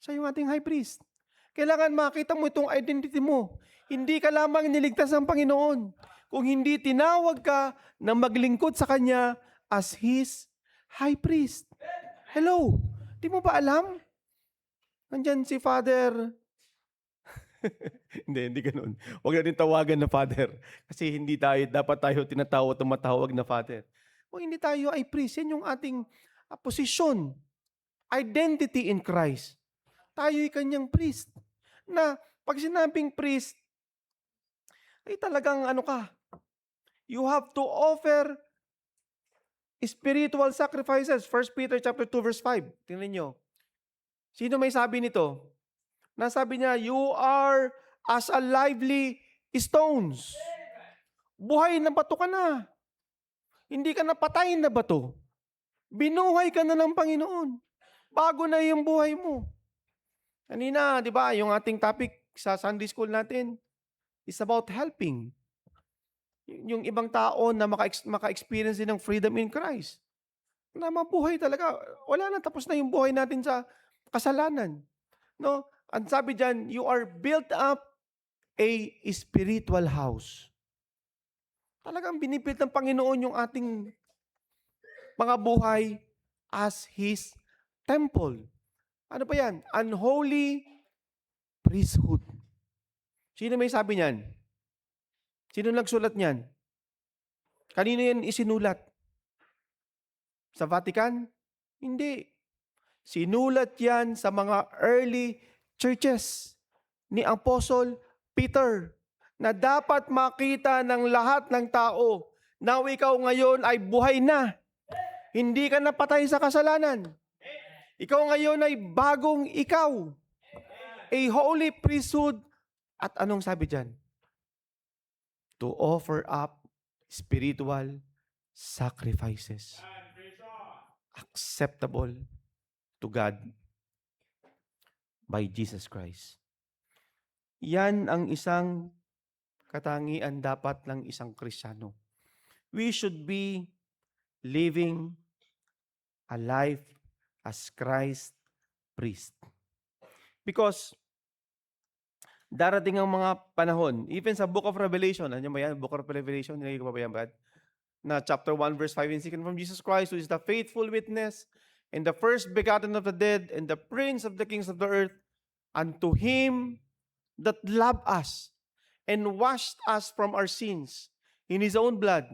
Siya yung ating high priest. Kailangan makita mo itong identity mo. Hindi ka lamang niligtas ng Panginoon, kung hindi tinawag ka na maglingkod sa Kanya as His high priest. Hello? Di mo ba alam? Nandyan si Father. hindi ganun. Huwag natin tawagan na Father. Kasi hindi dapat tayo tumatawag na Father. Kung hindi tayo ay priest, yan yung ating posisyon. Identity in Christ. Tayo'y kanyang priest. Na pag sinabing priest, ay talagang you have to offer spiritual sacrifices. 1 Peter chapter 2 verse 5. Tingnan nyo. Sino may sabi nito? Nasabi niya, you are as a lively stones. Buhay na bato ka na. Hindi ka na patay na bato. Binuhay ka na ng Panginoon. Bago na yung buhay mo. Kanina, di ba, yung ating topic sa Sunday school natin is about helping. Yung ibang tao na maka-experience din ng freedom in Christ. Na mabuhay talaga. Wala na, tapos na yung buhay natin sa kasalanan. No? Ang sabi dyan, you are built up a spiritual house. Talagang binibuild ng Panginoon yung ating mga buhay as His temple. Ano pa yan? Unholy priesthood. Sino may sabi niyan? Sino nagsulat niyan? Kanino yan isinulat? Sa Vatican? Hindi. Sinulat yan sa mga early churches ni Apostle Peter, na dapat makita ng lahat ng tao na ikaw ngayon ay buhay na. Hindi ka na patay sa kasalanan. Ikaw ngayon ay bagong ikaw. A holy priesthood. At anong sabi dyan? To offer up spiritual sacrifices. Acceptable to God by Jesus Christ. Yan ang isang katangian dapat ng isang Kristiyano. We should be living a life as Christ priest. Because darating ang mga panahon, even sa Book of Revelation, ano ba yan? Book of Revelation, nilagay ko pa ba yan, Brad? Na chapter 1, verse 5 and 6, and from Jesus Christ, who is the faithful witness, and the first begotten of the dead, and the prince of the kings of the earth, unto him that loved us, and washed us from our sins in his own blood.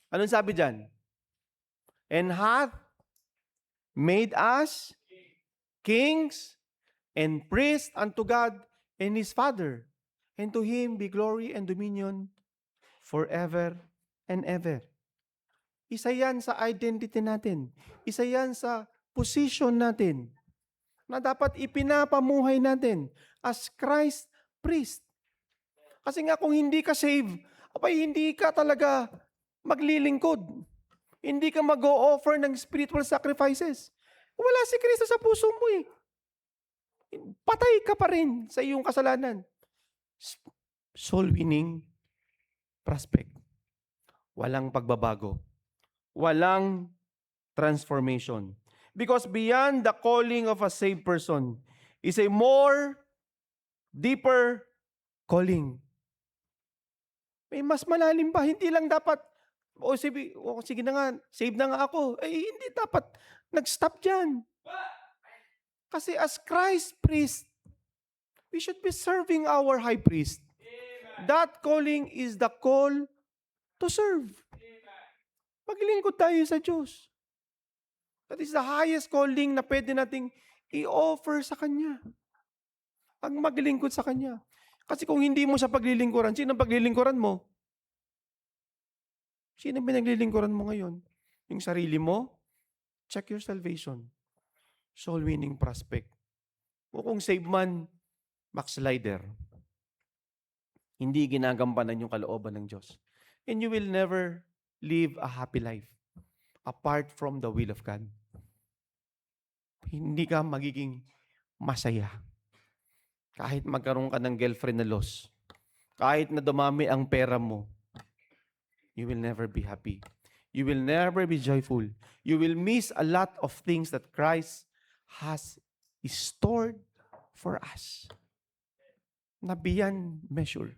Anong sabi dyan? And hath made us kings and priests unto God and his Father, and to him be glory and dominion forever and ever. Isa yan sa identity natin. Isa yan sa position natin na dapat ipinapamuhay natin as Christ priest. Kasi nga kung hindi ka save, abay hindi ka talaga maglilingkod. Hindi ka mag-o-offer ng spiritual sacrifices. Wala si Kristo sa puso mo eh. Patay ka pa rin sa iyong kasalanan. Soul winning prospect. Walang pagbabago. Walang transformation. Because beyond the calling of a saved person is a more deeper calling. May mas malalim pa. Hindi lang dapat, sige na nga, save na nga ako. Hindi dapat nag-stop dyan. Kasi as Christ priest, we should be serving our high priest. That calling is the call to serve. Maglingkod tayo sa Diyos. That is the highest calling na pwede nating i-offer sa Kanya. Ang maglingkod sa Kanya. Kasi kung hindi mo siya paglilingkuran, sino ang paglilingkuran mo? Sino ang pinaglilingkuran mo ngayon? Yung sarili mo? Check your salvation. Soul winning prospect. O kung save man, backslider. Hindi ginagampanan yung kalooban ng Diyos. And you will never live a happy life apart from the will of God. Hindi ka magiging masaya. Kahit magkaroon ka ng girlfriend na loss, kahit na dumami ang pera mo, you will never be happy. You will never be joyful. You will miss a lot of things that Christ has stored for us. Na beyond measure.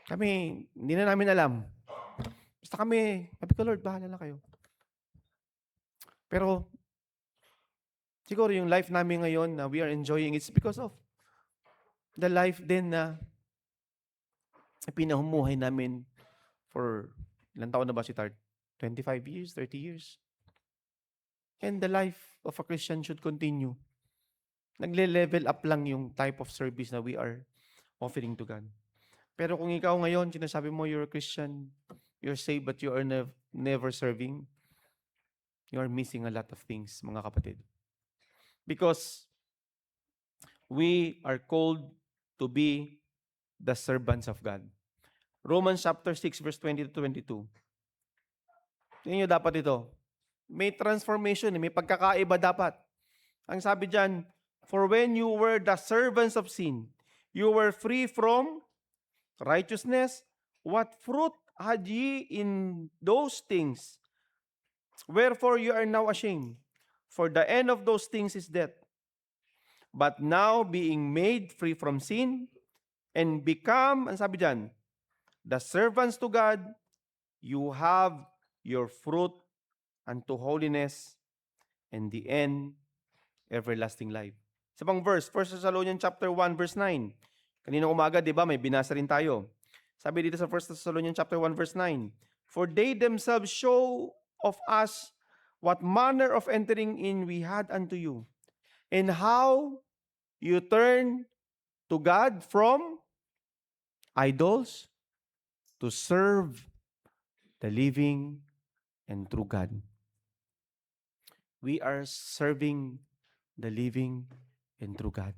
Kami, hindi na namin alam. Basta kami, sabi ko, Lord, bahala na kayo. Pero, siguro yung life namin ngayon na we are enjoying, it's because of the life din na pinahumuhay namin for, ilang taon na ba si Tart? 25 years, 30 years. And the life of a Christian should continue. Nagle-level up lang yung type of service na we are offering to God. Pero kung ikaw ngayon, sinasabi mo you're a Christian, you're saved but you are never serving, you are missing a lot of things, mga kapatid. Because we are called to be the servants of God. Romans chapter 6 verse 20 to 22. Tingnan nyo dapat ito. May transformation, may pagkakaiba dapat. Ang sabi dyan, for when you were the servants of sin, you were free from righteousness. What fruit had ye in those things? Wherefore you are now ashamed. For the end of those things is death. But now being made free from sin, and become, ang sabi dyan, the servants to God, you have your fruit unto holiness, and the end, everlasting life. Sa pang verse, 1 Thessalonians chapter 1, verse 9. Kanina umaga, di ba, may binasa rin tayo. Sabi dito sa 1 Thessalonians chapter 1, verse 9. For they themselves show of us what manner of entering in we had unto you, and how you turn to God from idols to serve the living and true God. We are serving the living and true God.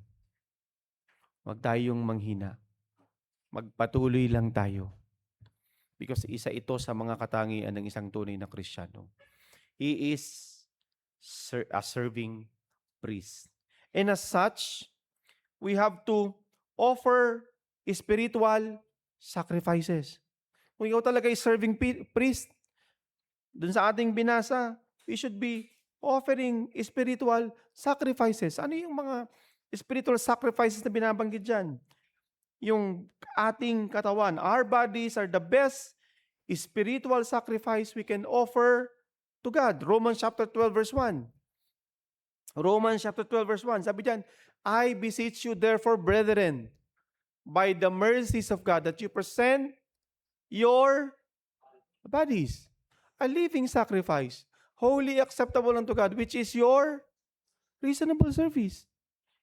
Huwag tayong manghina. Magpatuloy lang tayo. Because isa ito sa mga katangian ng isang tunay na Kristiyano. He is a serving priest. And as such, we have to offer spiritual sacrifices. Kung ikaw talaga ay serving priest, dun sa ating binasa, we should be offering spiritual sacrifices. Ano yung mga spiritual sacrifices na binabanggit dyan? Yung ating katawan, our bodies are the best spiritual sacrifice we can offer to God. Romans chapter 12 verse 1. Romans chapter 12 verse 1. Sabi diyan, I beseech you therefore, brethren, by the mercies of God, that you present your bodies a living sacrifice, holy acceptable unto God, which is your reasonable service.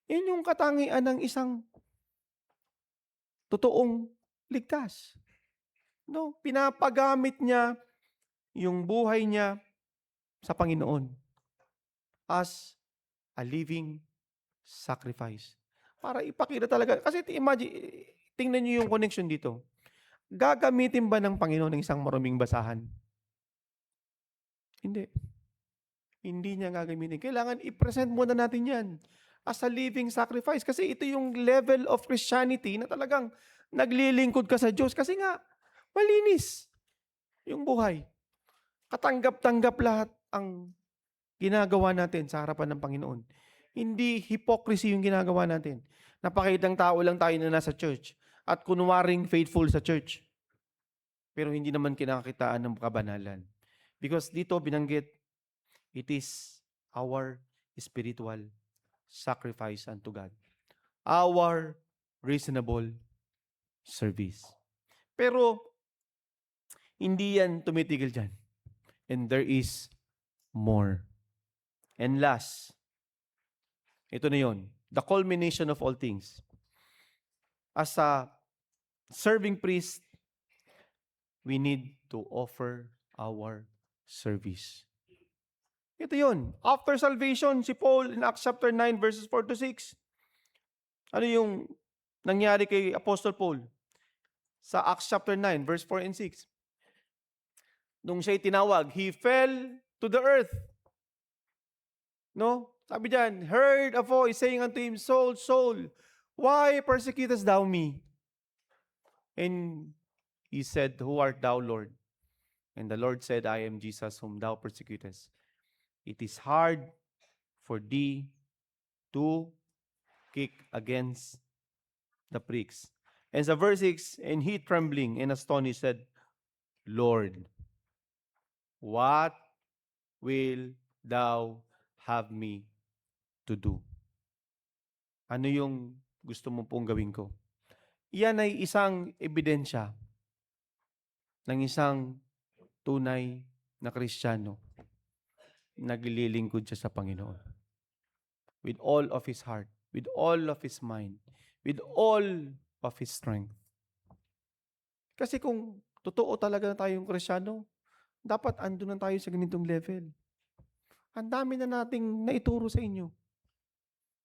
Yan yung katangian ng isang totoong ligtas. No, pinapagamit niya yung buhay niya sa Panginoon as a living sacrifice. Para ipakita talaga. Kasi imagine, tingnan niyo yung connection dito. Gagamitin ba ng Panginoon ng isang maruming basahan? Hindi. Hindi niya gagamitin. Kailangan i-present muna natin yan as a living sacrifice. Kasi ito yung level of Christianity na talagang naglilingkod ka sa Diyos. Kasi nga, malinis yung buhay. Katanggap-tanggap lahat ang ginagawa natin sa harapan ng Panginoon. Hindi hypocrisy yung ginagawa natin. Napakitang tao lang tayo na nasa church at kunwaring faithful sa church. Pero hindi naman kinakakitaan ng kabanalan. Because dito binanggit, it is our spiritual sacrifice unto God. Our reasonable service. Pero, hindi yan tumitigil dyan. And there is more. And last, ito na yun, the culmination of all things. As a serving priest, we need to offer our service. Ito yun. After salvation, si Paul in Acts chapter 9 verses 4 to 6. Ano yung nangyari kay Apostle Paul? Sa Acts chapter 9 verse 4 and 6. Nung siya'y tinawag, he fell to the earth. No? Sabi diyan, heard a voice saying unto him, Saul, Saul, why persecutest thou me? And he said, who art thou, Lord? And the Lord said, I am Jesus whom thou persecutest. It is hard for thee to kick against the pricks. And sa verse 6, and he trembling and astonished said, Lord, what will thou have me to do? Ano yung gusto mo pong gawin ko? Iyan ay isang ebidensya ng isang tunay na Kristiyano. Naglilingkod siya sa Panginoon. With all of his heart, with all of his mind, with all of his strength. Kasi kung totoo talaga na tayong Kristiyano, dapat andun na tayo sa ganitong level. Ang dami na nating naituro sa inyo.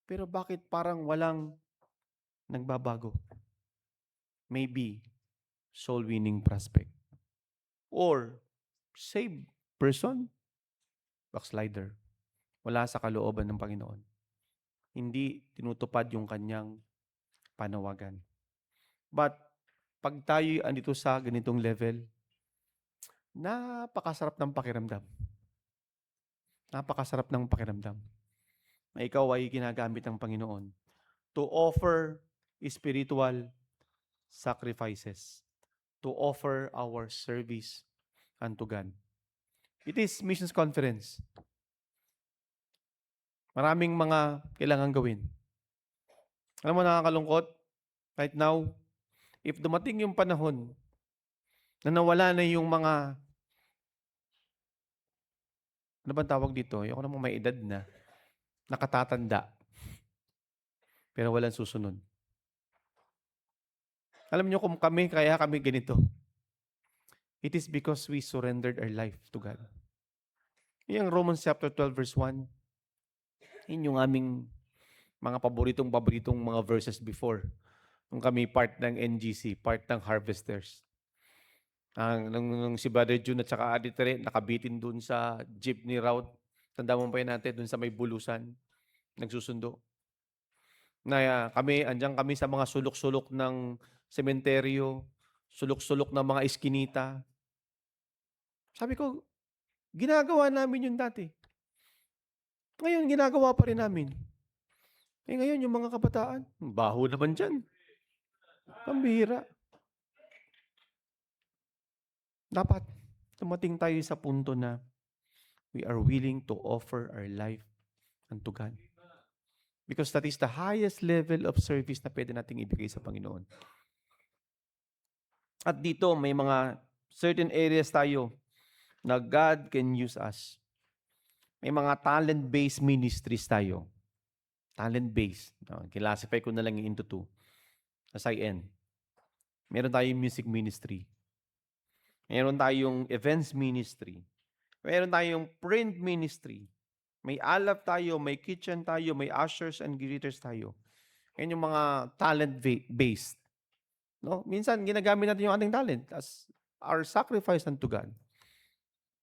Pero bakit parang walang nagbabago? Maybe soul winning prospect. Or saved person, backslider. Wala sa kalooban ng Panginoon. Hindi tinutupad yung kanyang panawagan. But pag tayo andito sa ganitong level, napakasarap ng pakiramdam. Napakasarap ng pakiramdam na ikaw ay ginagamit ng Panginoon to offer spiritual sacrifices, to offer our service unto God. It is missions conference. Maraming mga kailangan gawin. Alam mo, nakakalungkot, right now, if dumating yung panahon na nawala na yung mga, ano bang tawag dito? Ayoko namang may edad na, nakatatanda, pero walang susunod. Alam niyo kung kaya kami ganito, it is because we surrendered our life to God. Yung Romans chapter 12 verse 1, yun yung aming mga paboritong mga verses before. Nung kami part ng NGC, part ng Harvesters. Nung si Brother June at saka Adi Tere, nakabitin dun sa jeepney route. Tanda mo pa yun natin, dun sa may bulusan. Nagsusundo. Andyan kami sa mga sulok-sulok ng sementeryo, sulok-sulok ng mga iskinita. Sabi ko, ginagawa namin yun dati. Ngayon ginagawa pa rin namin. Eh, ngayon yung mga kabataan, baho naman diyan, pambihira. Dapat dumating tayo sa punto na we are willing to offer our life unto God. Because that is the highest level of service na pwede nating ibigay sa Panginoon. At dito may mga certain areas tayo na God can use us. May mga talent-based ministries tayo. Talent-based. Classify ko na lang into two. As I end. Meron tayong music ministry. Meron tayong events ministry. Meron tayong print ministry. May alap tayo, may kitchen tayo, may ushers and greeters tayo. Yan yung mga talent-based. No? Minsan, ginagamit natin yung ating talent as our sacrifice unto God.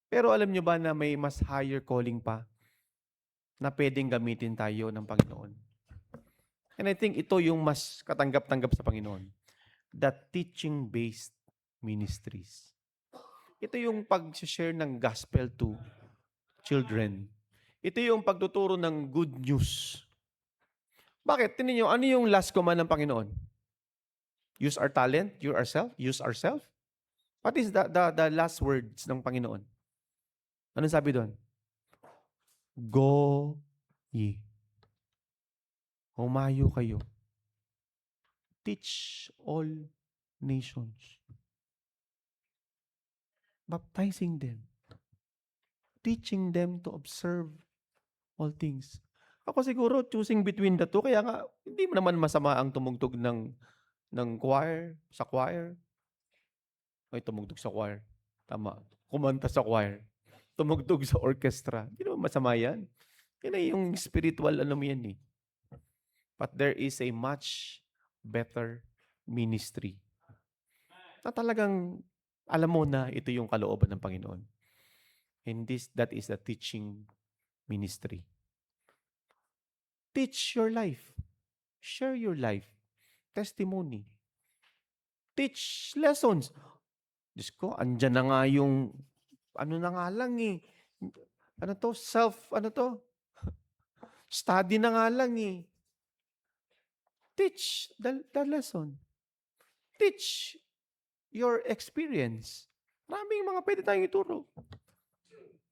Pero alam nyo ba na may mas higher calling pa na pwedeng gamitin tayo ng Panginoon? And I think ito yung mas katanggap-tanggap sa Panginoon. The teaching-based ministries. Ito yung pag-share ng gospel to children. Ito yung pagtuturo ng good news. Bakit? Tingnan nyo, ano yung last command ng Panginoon? Use our talent, use ourselves. What is the last words ng Panginoon? Anong sabi doon? Go ye. Humayo kayo. Teach all nations. Baptizing them. Teaching them to observe all things. Ako siguro choosing between the two, kaya nga hindi mo naman masama ang tumugtog ng choir, sa choir. Ay, tumugtog sa choir. Tama. Kumanta sa choir. Tumugtog sa orchestra. Hindi naman masama yan. Yan ay yung spiritual ano mo yan eh. But there is a much better ministry. Na talagang alam mo na ito yung kalooban ng Panginoon. And that is the teaching ministry. Teach your life. Share your life. Testimony. Teach lessons. Diyos ko, andyan na nga yung, ano na nga lang eh. Ano to? Study na nga lang eh. Teach the lesson. Teach your experience. Maraming mga pwede tayong ituro.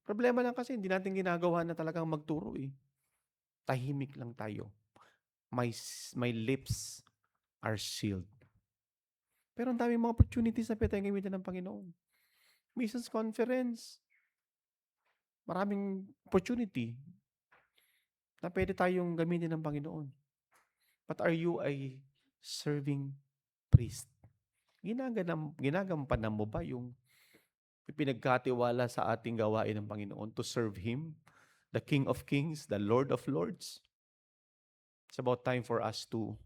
Problema lang kasi, hindi natin ginagawa na talagang magturo eh. Tahimik lang tayo. My lips are sealed. Pero ang daming mga opportunities na pwede tayong gamitin ng Panginoon. Missions conference. Maraming opportunity na pwede tayong gamitin ng Panginoon. But are you a serving priest? Ginagampanan mo ba yung pinagkatiwala sa ating gawain ng Panginoon to serve Him, the King of Kings, the Lord of Lords? It's about time for us to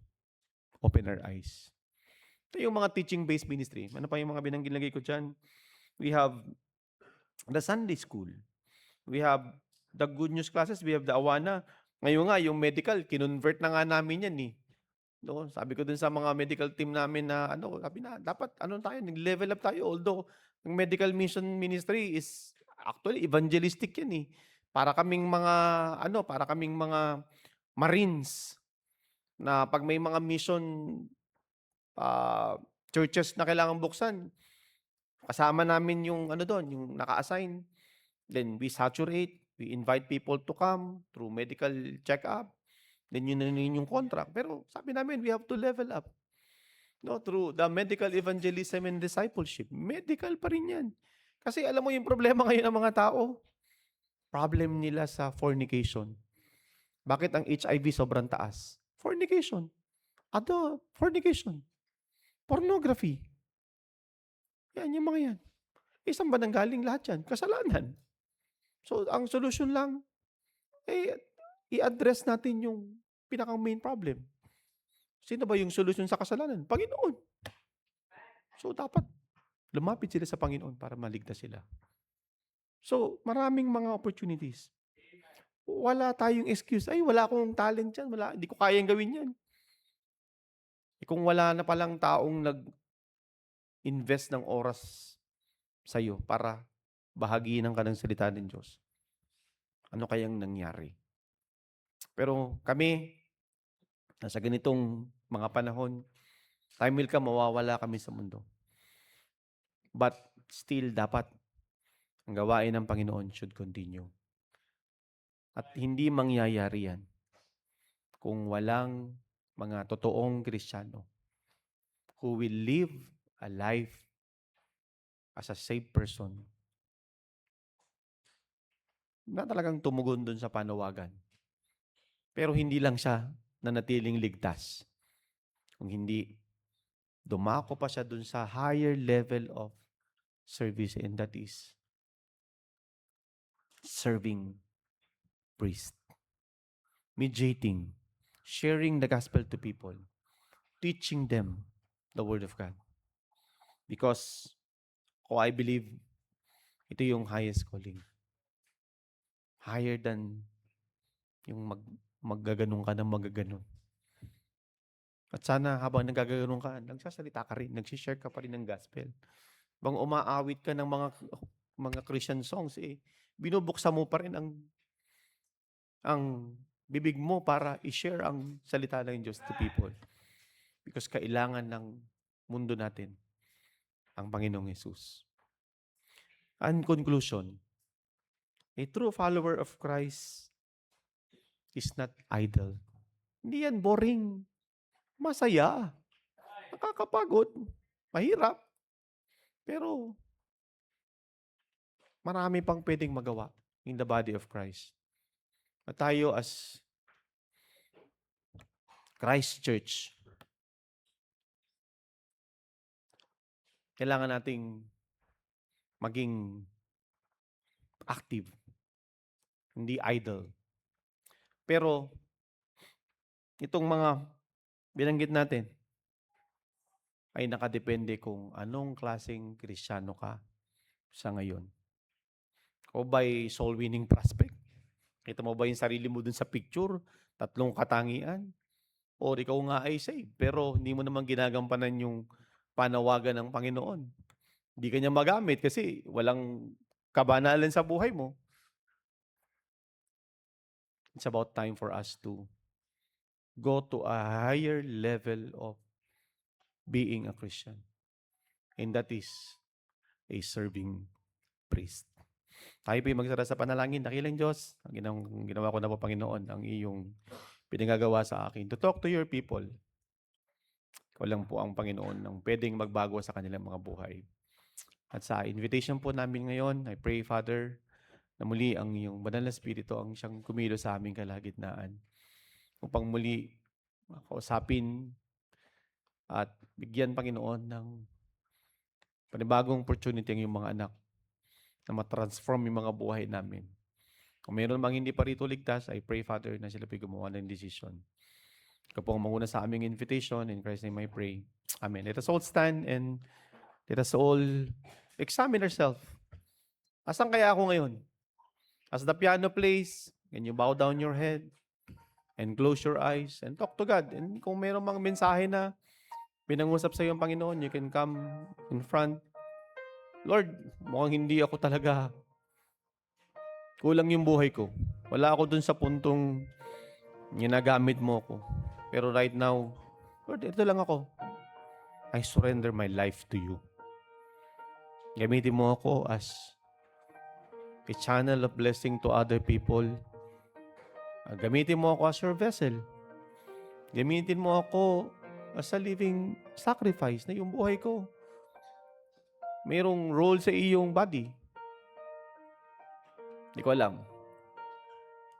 open our eyes. Ito yung mga teaching-based ministry. Ano pa yung mga binanggilagay ko dyan? We have the Sunday school. We have the good news classes. We have the Awana. Ngayon nga, yung medical, kinonvert na nga namin yan eh. No, sabi ko dun sa mga medical team namin na sabi na dapat tayo, nag-level up tayo, although ang medical mission ministry is actually evangelistic yan eh. Para kaming mga Marines na pag may mga mission churches na kailangan buksan, kasama namin yung doon, yung naka-assign. Then we saturate, we invite people to come through medical check-up. Then yun na yung contract. Pero sabi namin, we have to level up. No, through the medical evangelism and discipleship. Medical pa rin yan. Kasi alam mo yung problema ngayon ng mga tao? Problem nila sa fornication. Bakit ang HIV sobrang taas? Fornication. Fornication. Pornography. Yan, yung mga yan. Isang ba nanggaling lahat yan? Kasalanan. So, ang solusyon lang, i-address natin yung pinakang main problem. Sino ba yung solusyon sa kasalanan? Panginoon. So, dapat lumapit sila sa Panginoon para maligtas sila. So, maraming mga opportunities. Wala tayong excuse. Ay, wala akong talent yan. Hindi ko kayang gawin yan. Kung wala na palang taong nag-invest ng oras sa'yo para bahaginan ka ng salita ng Diyos, ano kayang nangyari? Pero kami, nasa ganitong mga panahon, time will come, mawawala kami sa mundo. But still, dapat ang gawain ng Panginoon should continue. At hindi mangyayari yan kung walang mga totoong Kristiyano who will live a life as a saved person na talagang tumugon dun sa panawagan. Pero hindi lang siya nanatiling ligtas. Kung hindi, dumako pa siya dun sa higher level of service, and that is serving priest, mediating, sharing the gospel to people, teaching them the word of God. Because I believe ito yung highest calling. Higher than yung maggaganon ka ng maggaganon. At sana habang nagagaganon ka, nagsasalita ka rin, nagsishare ka pa rin ng gospel. Bang umaawit ka ng mga Christian songs, binubuksan mo pa rin ang bibig mo para i-share ang salita ng Diyos to people. Because kailangan ng mundo natin ang Panginoong Yesus. And conclusion, a true follower of Christ is not idle. Hindi yan boring. Masaya. Nakakapagod. Mahirap. Pero marami pang pwedeng magawa in the body of Christ. At tayo as Christ Church, kailangan nating maging active, hindi idle. Pero itong mga binanggit natin ay nakadepende kung anong klaseng Kristiyano ka sa ngayon. O by soul winning prospect? Kita mo ba yung sarili mo dun sa picture? 3 katangian? O ikaw nga ay saved, pero hindi mo naman ginagampanan yung panawagan ng Panginoon. Hindi ka niya magamit kasi walang kabanalan sa buhay mo. It's about time for us to go to a higher level of being a Christian. And that is a serving priest. Tayo po'y magsara sa panalangin. Dakilang Diyos, ang ginawa ko na po, Panginoon, ang iyong pinagagawa sa akin to talk to your people. Ikaw lang po ang Panginoon ang pwedeng magbago sa kanilang mga buhay. At sa invitation po namin ngayon, I pray, Father, na muli ang iyong banal na Espiritu ang siyang kumilo sa aming kalagitnaan upang muli kausapin at bigyan, Panginoon, ng panibagong opportunity ang iyong mga anak na matransform yung mga buhay namin. Kung meron mang hindi pa rito ligtas, I pray, Father, na sila gumawa ng decision. Ikaw po ang manguna sa aming invitation. In Christ's name I pray. Amen. Let us all stand and let us all examine ourselves. Asan kaya ako ngayon? As the piano plays, can you bow down your head and close your eyes and talk to God? And kung meron mang mensahe na pinangusap sa iyo ang Panginoon, you can come in front. Lord, mukhang hindi ako talaga, kulang yung buhay ko. Wala ako dun sa puntong ginagamit mo ako. Pero right now, Lord, ito lang ako. I surrender my life to you. Gamitin mo ako as a channel of blessing to other people. Gamitin mo ako as your vessel. Gamitin mo ako as a living sacrifice na yung buhay ko. Mayroong role sa iyong body. Hindi ko alam.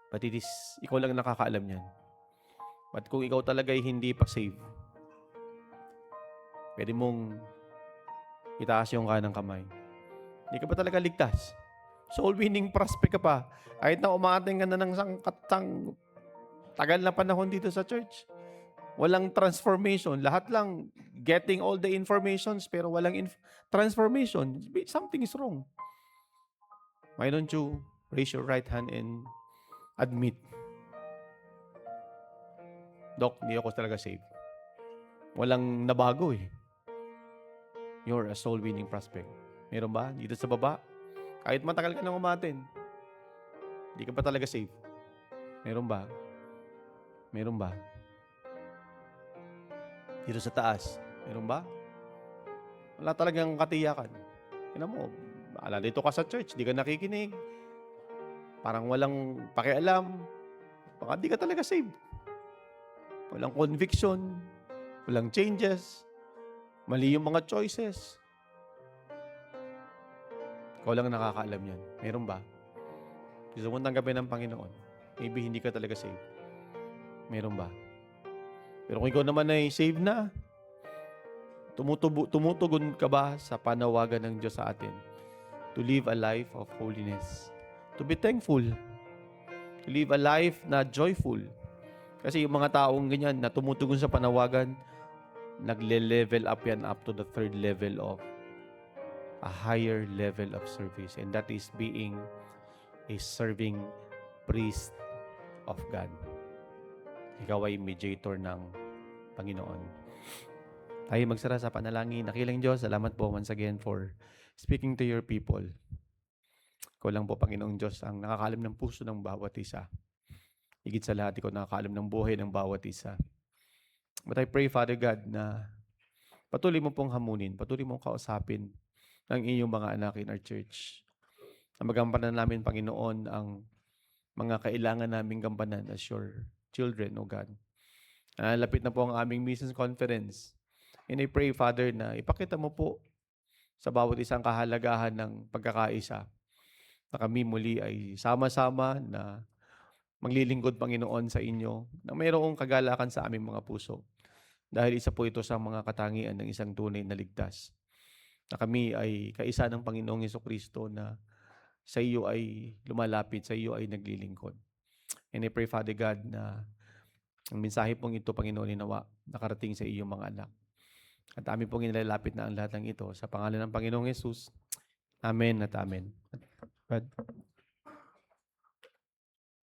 But it is, ikaw lang nakakaalam yan. But kung ikaw talaga ay hindi pa save, pwede mong itaas yung kanang kamay. Hindi ka pa talaga ligtas. Soul winning prospect ka pa. Kahit na umating ka na ng tagal na panahon dito sa church. Walang transformation. Lahat lang getting all the informations pero walang transformation. Something is wrong. Why don't you raise your right hand and admit, Doc, hindi ako talaga saved. Walang nabago eh. You're a soul winning prospect. Meron ba? Dito sa baba? Kahit matagal ka nang umatin, hindi ka pa talaga saved. Meron ba? Meron ba? Dito sa taas, meron ba? Wala talagang katiyakan. Tingnan mo, dito ka sa church, di ka nakikinig. Parang walang pakialam. Baka di ka talaga saved. Walang conviction. Walang changes. Mali yung mga choices. Ikaw lang nakakaalam yan. Meron ba? Gusto mong tanggapin ng Panginoon. Maybe hindi ka talaga saved. Meron ba? Pero kung ikaw naman ay saved na, tumutugon ka ba sa panawagan ng Diyos sa atin to live a life of holiness? To be thankful. To live a life na joyful. Kasi yung mga taong ganyan na tumutugon sa panawagan, nagle-level up yan up to the third level of a higher level of service. And that is being a serving priest of God. Ikaw ay mediator ng Panginoon. Tayo magsara sa panalangin. Nakilang Diyos, salamat po once again for speaking to your people. Ikaw lang po, Panginoong Diyos, ang nakakaalam ng puso ng bawat isa. Higit sa lahat, ikaw nakakaalam ng buhay ng bawat isa. But I pray, Father God, na patuloy mo pong hamunin, patuloy mong kausapin ng iyong mga anak in our church. Na magampanan namin, Panginoon, ang mga kailangan naming gampanan as your children, O God. Lapit na po ang aming missions conference. And I pray, Father, na ipakita mo po sa bawat isang kahalagahan ng pagkakaisa na kami muli ay sama-sama na maglilingkod, Panginoon, sa inyo na mayroong kagalakan sa aming mga puso. Dahil isa po ito sa mga katangian ng isang tunay na ligtas. Na kami ay kaisa ng Panginoong Jesucristo na sa iyo ay lumalapit, sa iyo ay naglilingkod. And I pray, Father God, na ang mensahe pong ito, Panginoon, nawa nakarating sa iyong mga anak. At amin pong inilalapit na ang lahat ng ito sa pangalan ng Panginoong Jesus. Amen at amen. God.